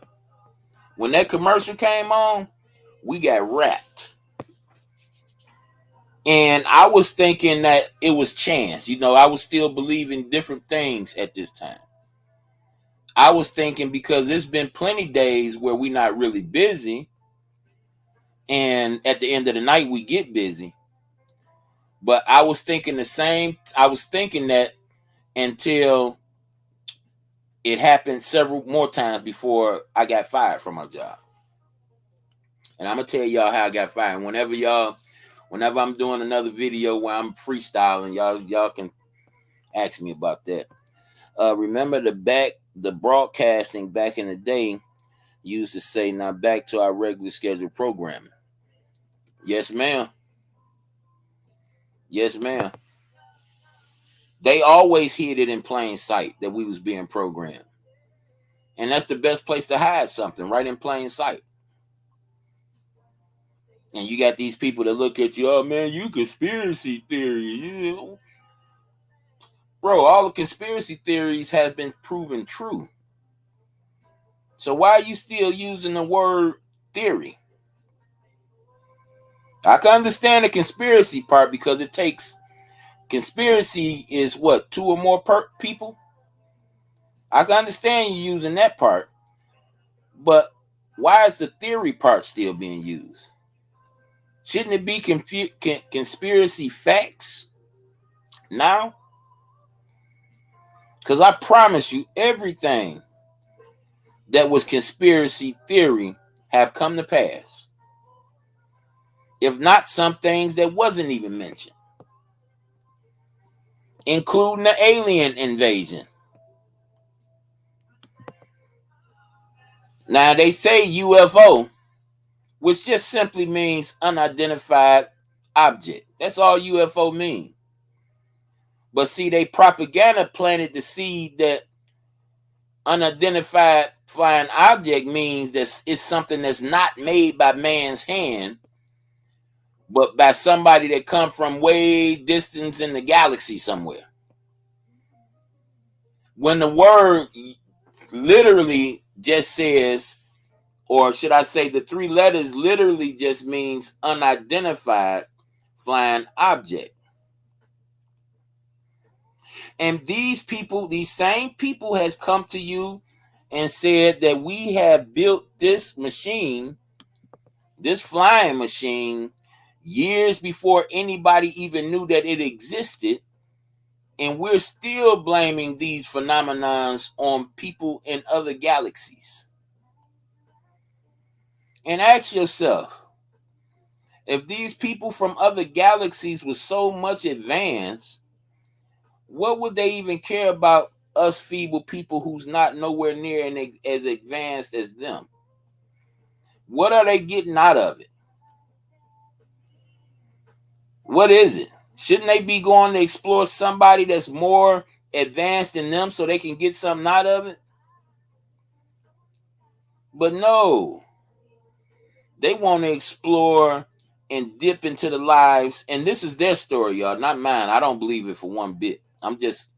When that commercial came on, we got wrapped. And I was thinking that it was chance. You know, I was still believing different things at this time. I was thinking because there's been plenty days where we're not really busy. And at the end of the night, we get busy. But I was thinking the same. I was thinking that until it happened several more times before I got fired from my job. And I'm going to tell y'all how I got fired. Whenever I'm doing another video where I'm freestyling, y'all can ask me about that. Remember the broadcasting back in the day used to say, now back to our regular scheduled programming. Yes, ma'am. Yes, ma'am. They always hid it in plain sight that we was being programmed. And that's the best place to hide something, right in plain sight. And you got these people that look at you, oh man, you conspiracy theory. You know? Bro, all the conspiracy theories have been proven true. So why are you still using the word theory? I can understand the conspiracy part because it takes, conspiracy is what, 2 or more people? I can understand you using that part. But why is the theory part still being used? Shouldn't it be conspiracy facts now? Because I promise you, everything that was conspiracy theory have come to pass. If not some things that wasn't even mentioned. Including the alien invasion. Now they say UFO, which just simply means unidentified object. That's all UFO means. But see, they propaganda planted the seed that unidentified flying object means that it's something that's not made by man's hand, but by somebody that come from way distance in the galaxy somewhere. When the word literally just says, or should I say the 3 letters literally just means unidentified flying object. And these people, these same people has come to you and said that we have built this machine, this flying machine, years before anybody even knew that it existed. And we're still blaming these phenomenons on people in other galaxies. And ask yourself, if these people from other galaxies were so much advanced, what would they even care about us feeble people who's not nowhere near and as advanced as them? What are they getting out of it? What is it? Shouldn't they be going to explore somebody that's more advanced than them so they can get something out of it? But no. They want to explore and dip into the lives. And this is their story, y'all, not mine. I don't believe it for one bit. I'm just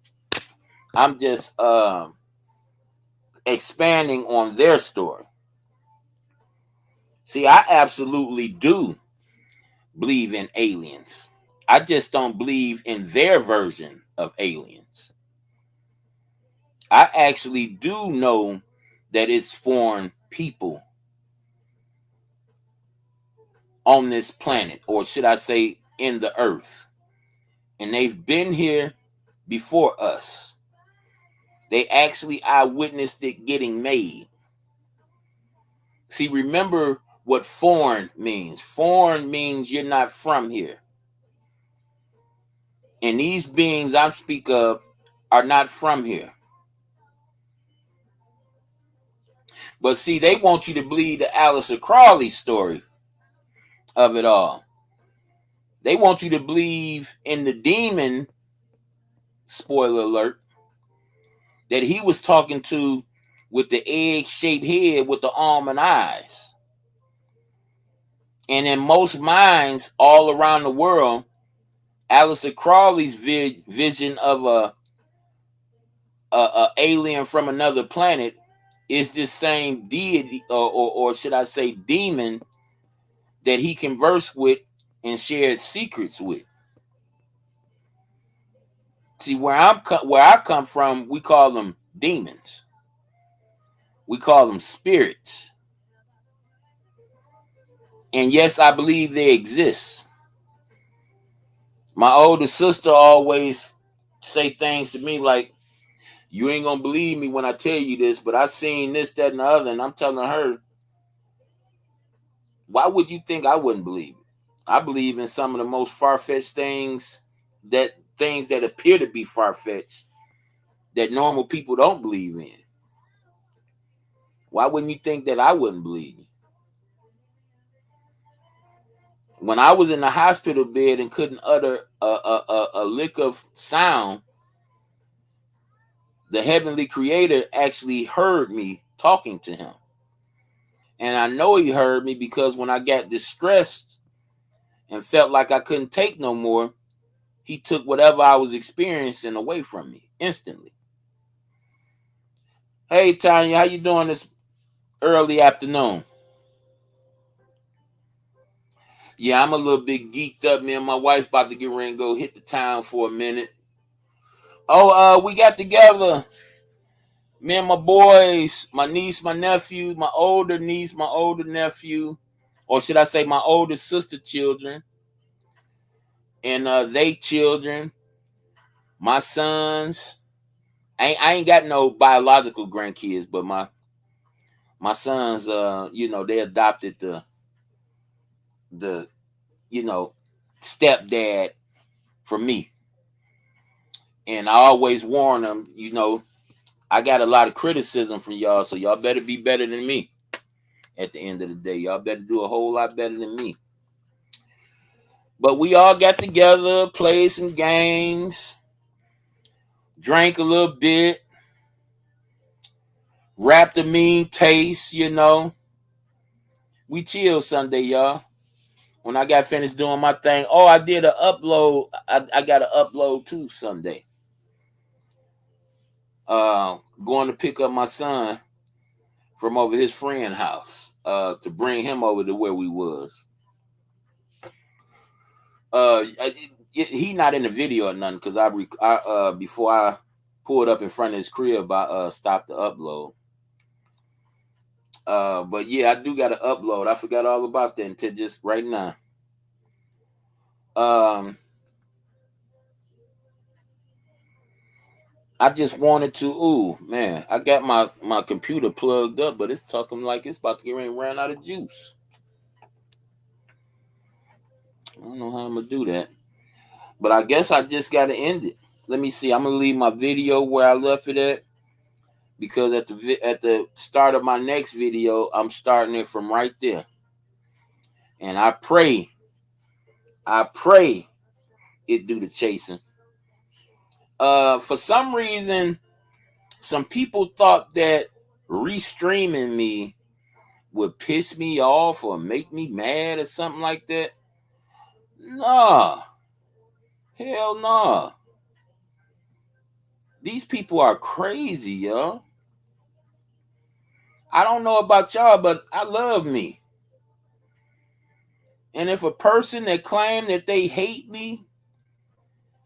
expanding on their story. See, I absolutely do believe in aliens. I just don't believe in their version of aliens. I actually do know that it's foreign people on this planet, or should I say in the earth. And they've been here before us. They actually eyewitnessed it getting made. See, remember what foreign means. Foreign means you're not from here. And these beings I speak of are not from here. But see, they want you to believe the Aleister Crowley story of it all. They want you to believe in the demon spoiler alert, that he was talking to with the egg-shaped head with the almond eyes. And in most minds all around the world, Aleister Crowley's vision of a alien from another planet is this same deity, or should I say demon, that he conversed with and shared secrets with. See, where I come from, we call them demons. We call them spirits. And yes, I believe they exist. My older sister always say things to me like, you ain't gonna believe me when I tell you this, but I seen this, that, and the other, and I'm telling her, why would you think I wouldn't believe it? I believe in some of the most far-fetched things that appear to be far-fetched that normal people don't believe in. Why wouldn't you think that I wouldn't believe you? When I was in the hospital bed and couldn't utter a lick of sound, the heavenly creator actually heard me talking to him. And I know he heard me because when I got distressed and felt like I couldn't take no more, he took whatever I was experiencing away from me instantly. Hey, Tanya, how you doing this early afternoon? Yeah, I'm a little bit geeked up. Me and my wife about to get ready and go hit the town for a minute. Oh, we got together. Me and my boys, my niece, my nephew, my older niece, my older nephew, or should I say my older sister children, and they children, my sons. I ain't got no biological grandkids, but my sons, they adopted the stepdad for me. And I always warn them, I got a lot of criticism from y'all, so y'all better be better than me. At the end of the day, y'all better do a whole lot better than me. But we all got together, played some games, drank a little bit, rapped a mean taste, We chilled Sunday, y'all. When I got finished doing my thing, I did an upload. I got an upload too Sunday. Going to pick up my son from over his friend's house to bring him over to where we was. He not in the video or nothing because I before I pulled up in front of his crib, I stopped the upload. But yeah, I do got to upload. I forgot all about that until just right now. I just wanted to. Man, I got my computer plugged up, but it's talking like it's about to get ready to run out of juice. I don't know how I'm gonna do that, but I guess I just got to end it. Let me see. I'm gonna leave my video where I left it at, because at the start of my next video, I'm starting it from right there. And I pray it do the chasing. For some reason, some people thought that restreaming me would piss me off or make me mad or something like that. Nah. Hell nah. These people are crazy, y'all. I don't know about y'all, but I love me. And if a person that claim that they hate me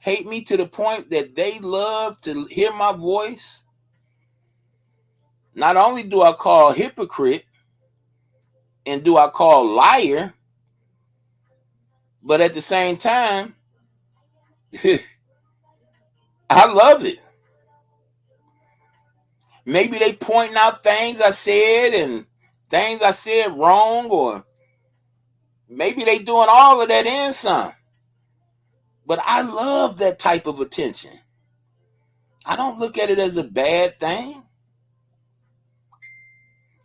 to the point that they love to hear my voice, not only do I call hypocrite and do I call liar, but at the same time, I love it. Maybe they pointing out things I said and things I said wrong, or maybe they doing all of that and some. But I love that type of attention. I don't look at it as a bad thing.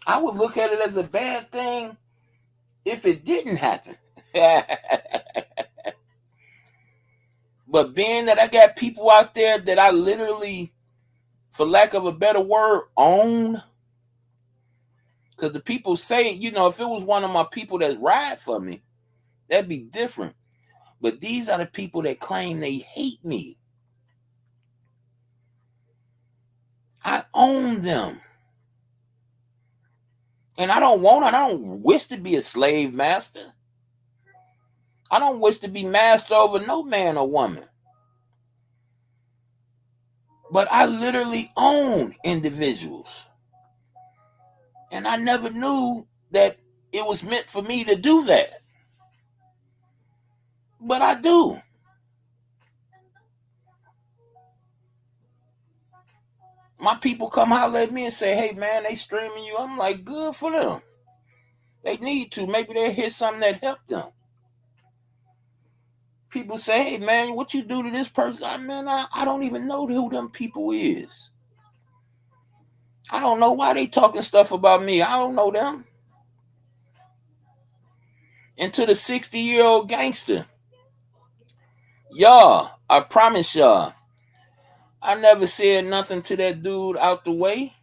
I would look at it as a bad thing if it didn't happen. But being that I got people out there that I literally, for lack of a better word, own. Because the people say, if it was one of my people that ride for me, that'd be different. But these are the people that claim they hate me. I own them. And I don't wish to be a slave master. I don't wish to be master over no man or woman. But I literally own individuals. And I never knew that it was meant for me to do that. But I do. My people come holler at me and say, hey, man, they streaming you. I'm like, good for them. They need to. Maybe they'll hear something that helped them. People say, hey, man, what you do to this person? I don't even know who them people is. I don't know why they talking stuff about me. I don't know them. And to the 60-year-old gangster, y'all, I promise y'all, I never said nothing to that dude out the way.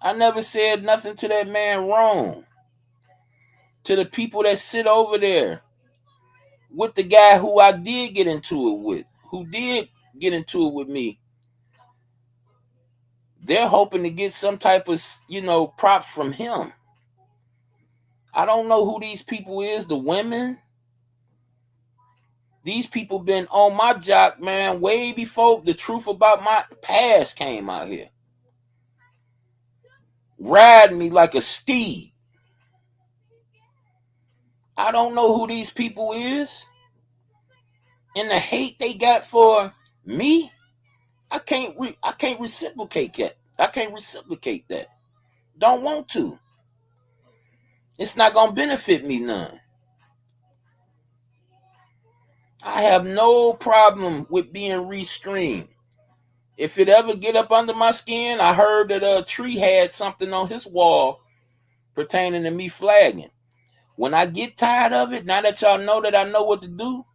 I never said nothing to that man wrong. To the people that sit over there with the guy who I did get into it with, who did get into it with me, they're hoping to get some type of, props from him. I don't know who these people is, the women. These people been on my jock, man, way before the truth about my past came out here. Riding me like a steed. I don't know who these people is. And the hate they got for me, I can't reciprocate that. I can't reciprocate that. Don't want to. It's not going to benefit me none. I have no problem with being restreamed. If it ever get up under my skin, I heard that Tree had something on his wall pertaining to me flagging. When I get tired of it, now that y'all know that I know what to do,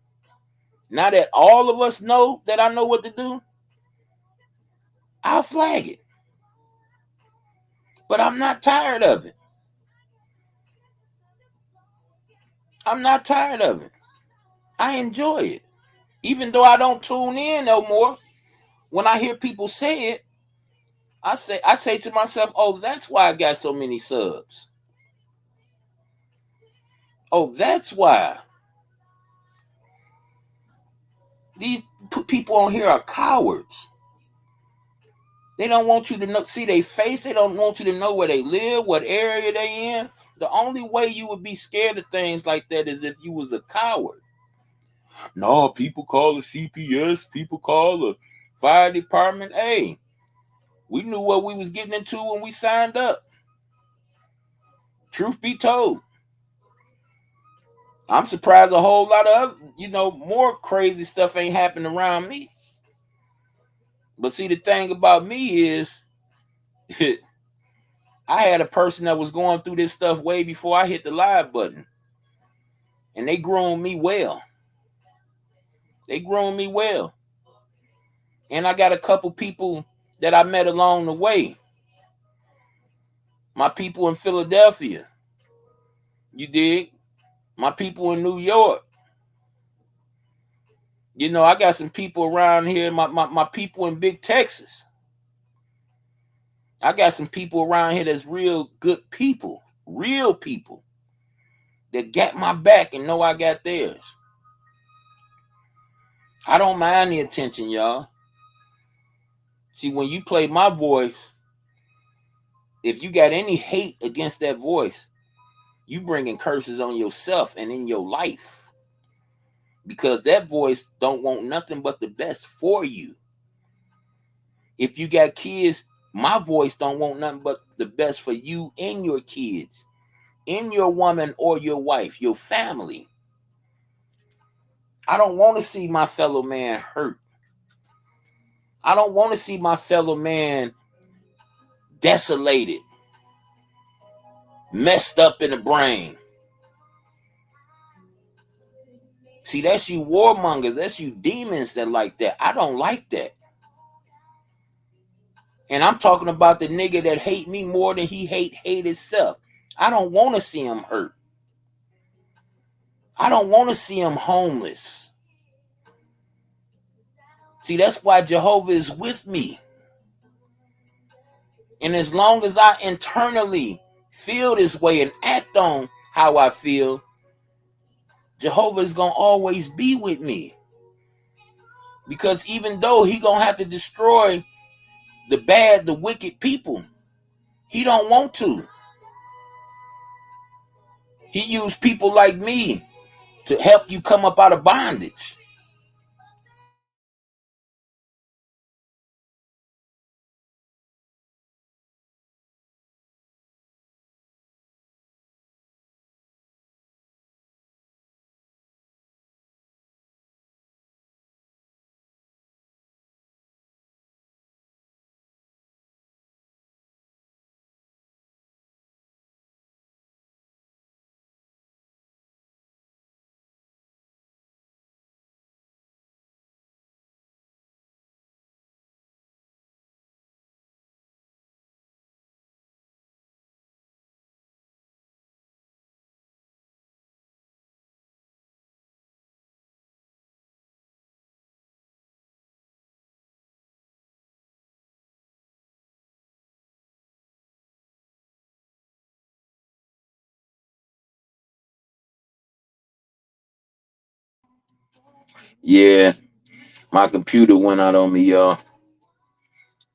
now that all of us know that I know what to do, I'll flag it. But I'm not tired of it. I'm not tired of it. I enjoy it. Even though I don't tune in no more, when I hear people say it, I say to myself, oh, that's why I got so many subs. Oh, that's why. These people on here are cowards. They don't want you to see their face. They don't want you to know where they live, what area they in. The only way you would be scared of things like that is if you was a coward. No, people call the CPS. People call the fire department. Hey, we knew what we was getting into when we signed up. Truth be told. I'm surprised a whole lot of other, more crazy stuff ain't happened around me. But see, the thing about me is I had a person that was going through this stuff way before I hit the live button. And they groomed me well. And I got a couple people that I met along the way. My people in Philadelphia. You dig? My people in New York. I got some people around here, my people in Big Texas. I got some people around here that's real good people, real people that got my back and know I got theirs. I don't mind the attention, y'all. See, when you play my voice, if you got any hate against that voice, you bringing curses on yourself and in your life. Because that voice don't want nothing but the best for you. If you got kids, my voice don't want nothing but the best for you and your kids, in your woman or your wife, your family. I don't want to see my fellow man hurt. I don't want to see my fellow man desolated, messed up in the brain, See, that's you warmongers. That's you demons that like that. I don't like that. And I'm talking about the nigga that hate me more than he hate himself. I don't want to see him hurt. I don't want to see him homeless. See, that's why Jehovah is with me. And as long as I internally feel this way and act on how I feel, Jehovah is going to always be with me. Because even though he going to have to destroy the bad, the wicked people, he don't want to. He used people like me to help you come up out of bondage. Yeah, my computer went out on me, y'all.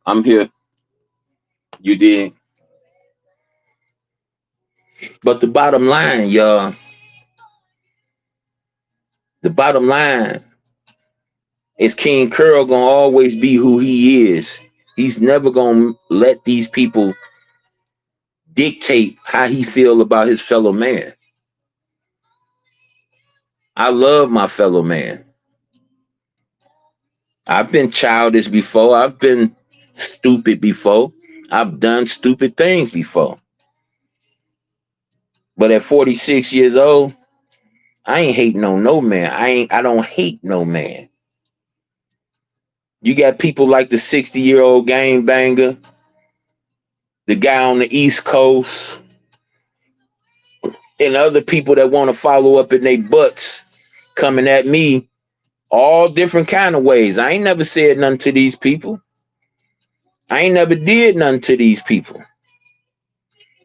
I'm here. You did. But y'all, the bottom line is King Curl gonna always be who he is. He's never gonna let these people dictate how he feel about his fellow man. I love my fellow man. I've been childish before. I've been stupid before. I've done stupid things before. But at 46 years old, I ain't hating on no man. I don't hate no man. You got people like the 60-year-old game banger, the guy on the East Coast, and other people that want to follow up in their butts coming at me all different kind of ways. I ain't never said nothing to these people. I ain't never did nothing to these people.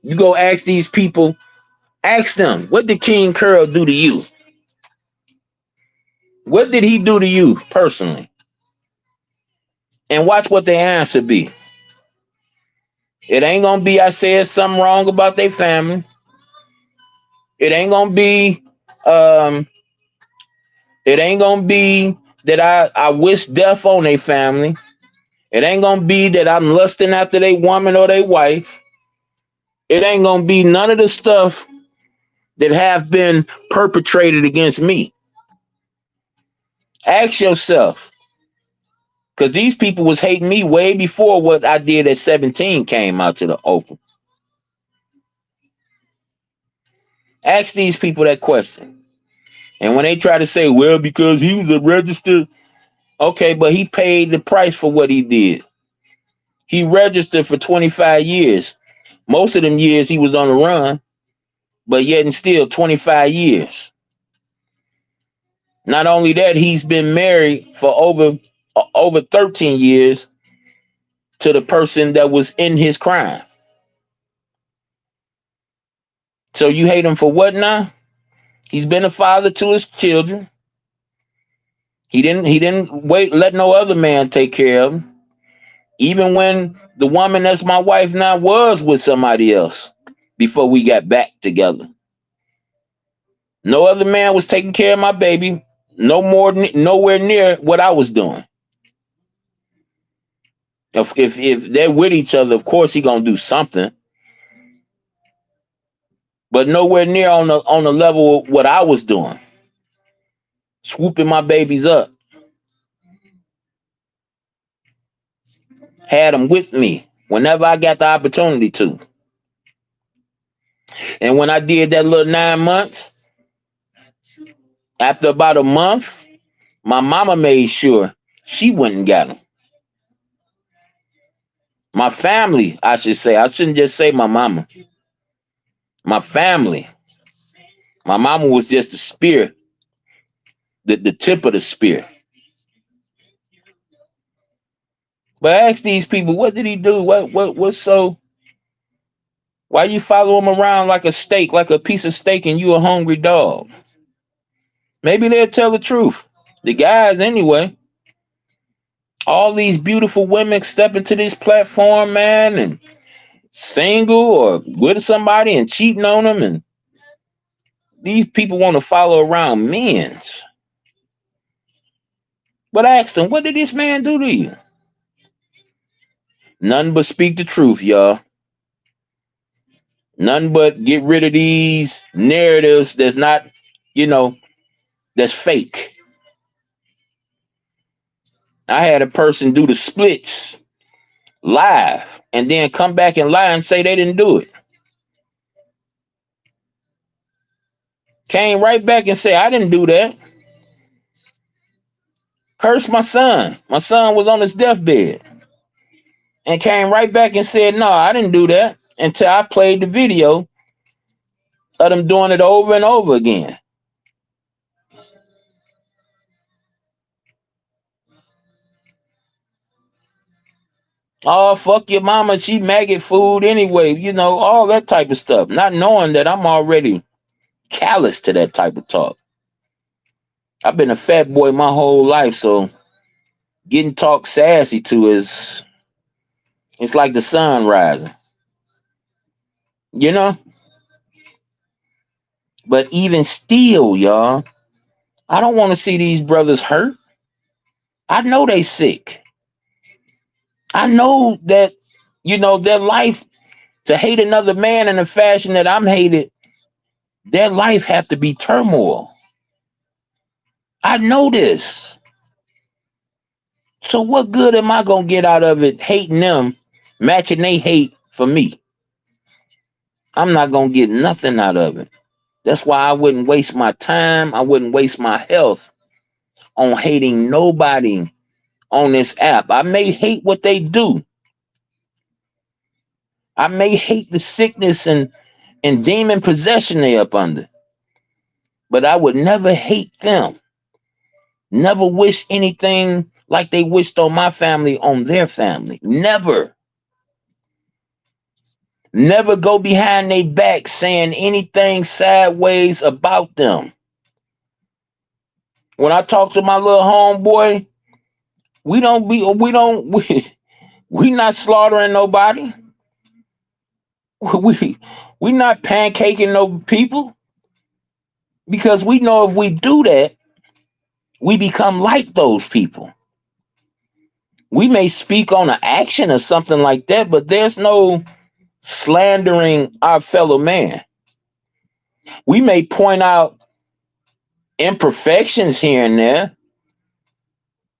You go ask these people, ask them, what did King Curl do to you? What did he do to you personally? And watch what their answer be. It ain't gonna be I said something wrong about their family. It ain't gonna be that I wish death on their family. It ain't gonna be that I'm lusting after their woman or their wife. It ain't gonna be none of the stuff that have been perpetrated against me. Ask yourself, because these people was hating me way before what I did at 17 came out to the open. Ask these people that question. And when they try to say, well, because he was a registered, okay, but he paid the price for what he did. He registered for 25 years. Most of them years he was on the run, but yet and still 25 years. Not only that, he's been married for over 13 years to the person that was in his crime. So you hate him for what now? He's been a father to his children. He didn't let no other man take care of him. Even when the woman that's my wife now was with somebody else before we got back together. No other man was taking care of my baby, nowhere near what I was doing. If they're with each other, of course he gonna do something, but nowhere near on the level of what I was doing, swooping my babies up. Had them with me whenever I got the opportunity to. And when I did that little 9 months, After about a month, my mama made sure she went and got them. My family, I should say. I shouldn't just say my mama. My family. My mama was just the spear, the tip of the spear. But I ask these people, what did he do? What's so? Why you follow him around like a steak, like a piece of steak, and you a hungry dog? Maybe they'll tell the truth. The guys, anyway. All these beautiful women step into this platform, man, and single or with somebody and cheating on them, and these people want to follow around men's. But I asked them, what did this man do to you? Nothing but speak the truth, y'all. Nothing but get rid of these narratives that's not, that's fake. I had a person do the splits live and then come back and lie and say they didn't do it. Came right back and say, I didn't do that. Cursed my son. My son was on his deathbed. And came right back and said, no, I didn't do that, until I played the video of them doing it over and over again. Oh, fuck your mama, she maggot food anyway, all that type of stuff. Not knowing that I'm already callous to that type of talk. I've been a fat boy my whole life, so getting talked sassy to it's like the sun rising. But even still, y'all, I don't want to see these brothers hurt. I know they sick. I know that, their life, to hate another man in the fashion that I'm hated, their life have to be turmoil. I know this. So what good am I going to get out of it hating them, matching they hate for me? I'm not going to get nothing out of it. That's why I wouldn't waste my time. I wouldn't waste my health on hating nobody on this app. I may hate what they do. I may hate the sickness and demon possession they up under. But I would never hate them. Never wish anything like they wished on my family on their family. Never. Never go behind their back saying anything sideways about them. When I talk to my little homeboy, we not slaughtering nobody. We not pancaking no people, because we know if we do that, we become like those people. We may speak on an action or something like that, but there's no slandering our fellow man. We may point out imperfections here and there,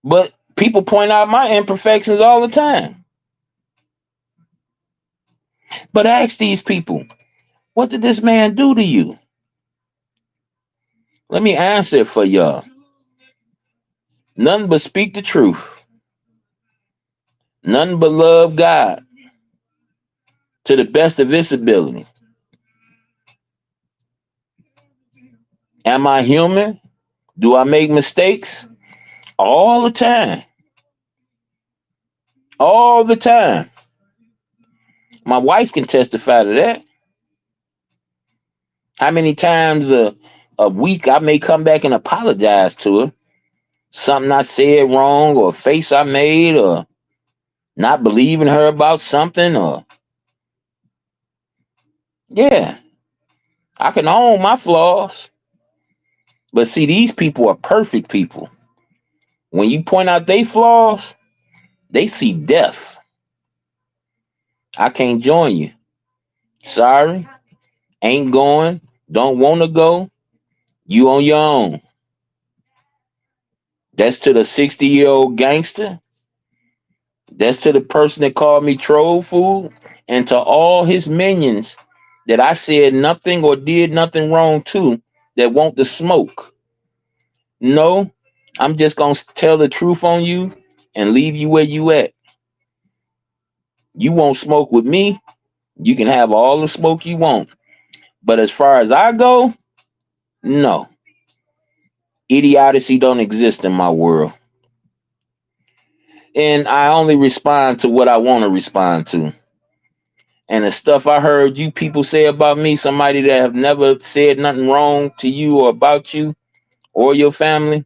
but people point out my imperfections all the time. But ask these people, what did this man do to you? Let me answer it for y'all. Nothing but speak the truth. Nothing but love God to the best of his ability. Am I human? Do I make mistakes? All the time. All the time. My wife can testify to that. How many times a week I may come back and apologize to her? Something I said wrong, or a face I made, or not believing her about something, or yeah, I can own my flaws. But see, these people are perfect people. When you point out their flaws, they see death. I can't join you. Sorry. Ain't going. Don't want to go. You on your own. That's to the 60-year-old gangster. That's to the person that called me troll food. And to all his minions that I said nothing or did nothing wrong to, that want the smoke. No, I'm just gonna tell the truth on you and leave you where you at. You won't smoke with me. You can have all the smoke you want. But as far as I go, no. Idiocy don't exist in my world. And I only respond to what I want to respond to. And the stuff I heard you people say about me, somebody that have never said nothing wrong to you or about you or your family,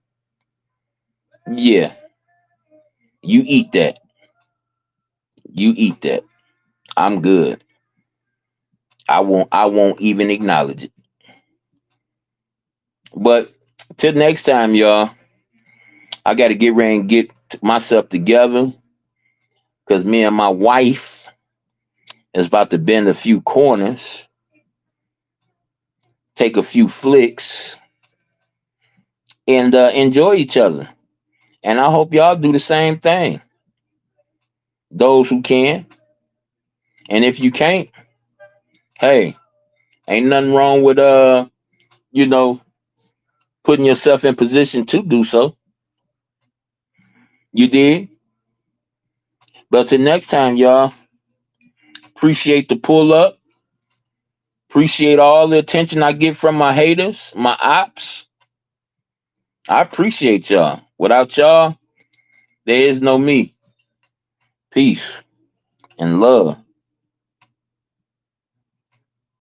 yeah, you eat that. You eat that. I'm good. I won't even acknowledge it. But till next time, y'all, I gotta get ready and get myself together because me and my wife is about to bend a few corners, take a few flicks, and enjoy each other. And I hope y'all do the same thing. Those who can. And if you can't, hey, ain't nothing wrong with you know, putting yourself in position to do so. You did. But till next time, y'all, appreciate the pull up. Appreciate all the attention I get from my haters, my ops. I appreciate y'all. Without y'all, there is no me. Peace and love.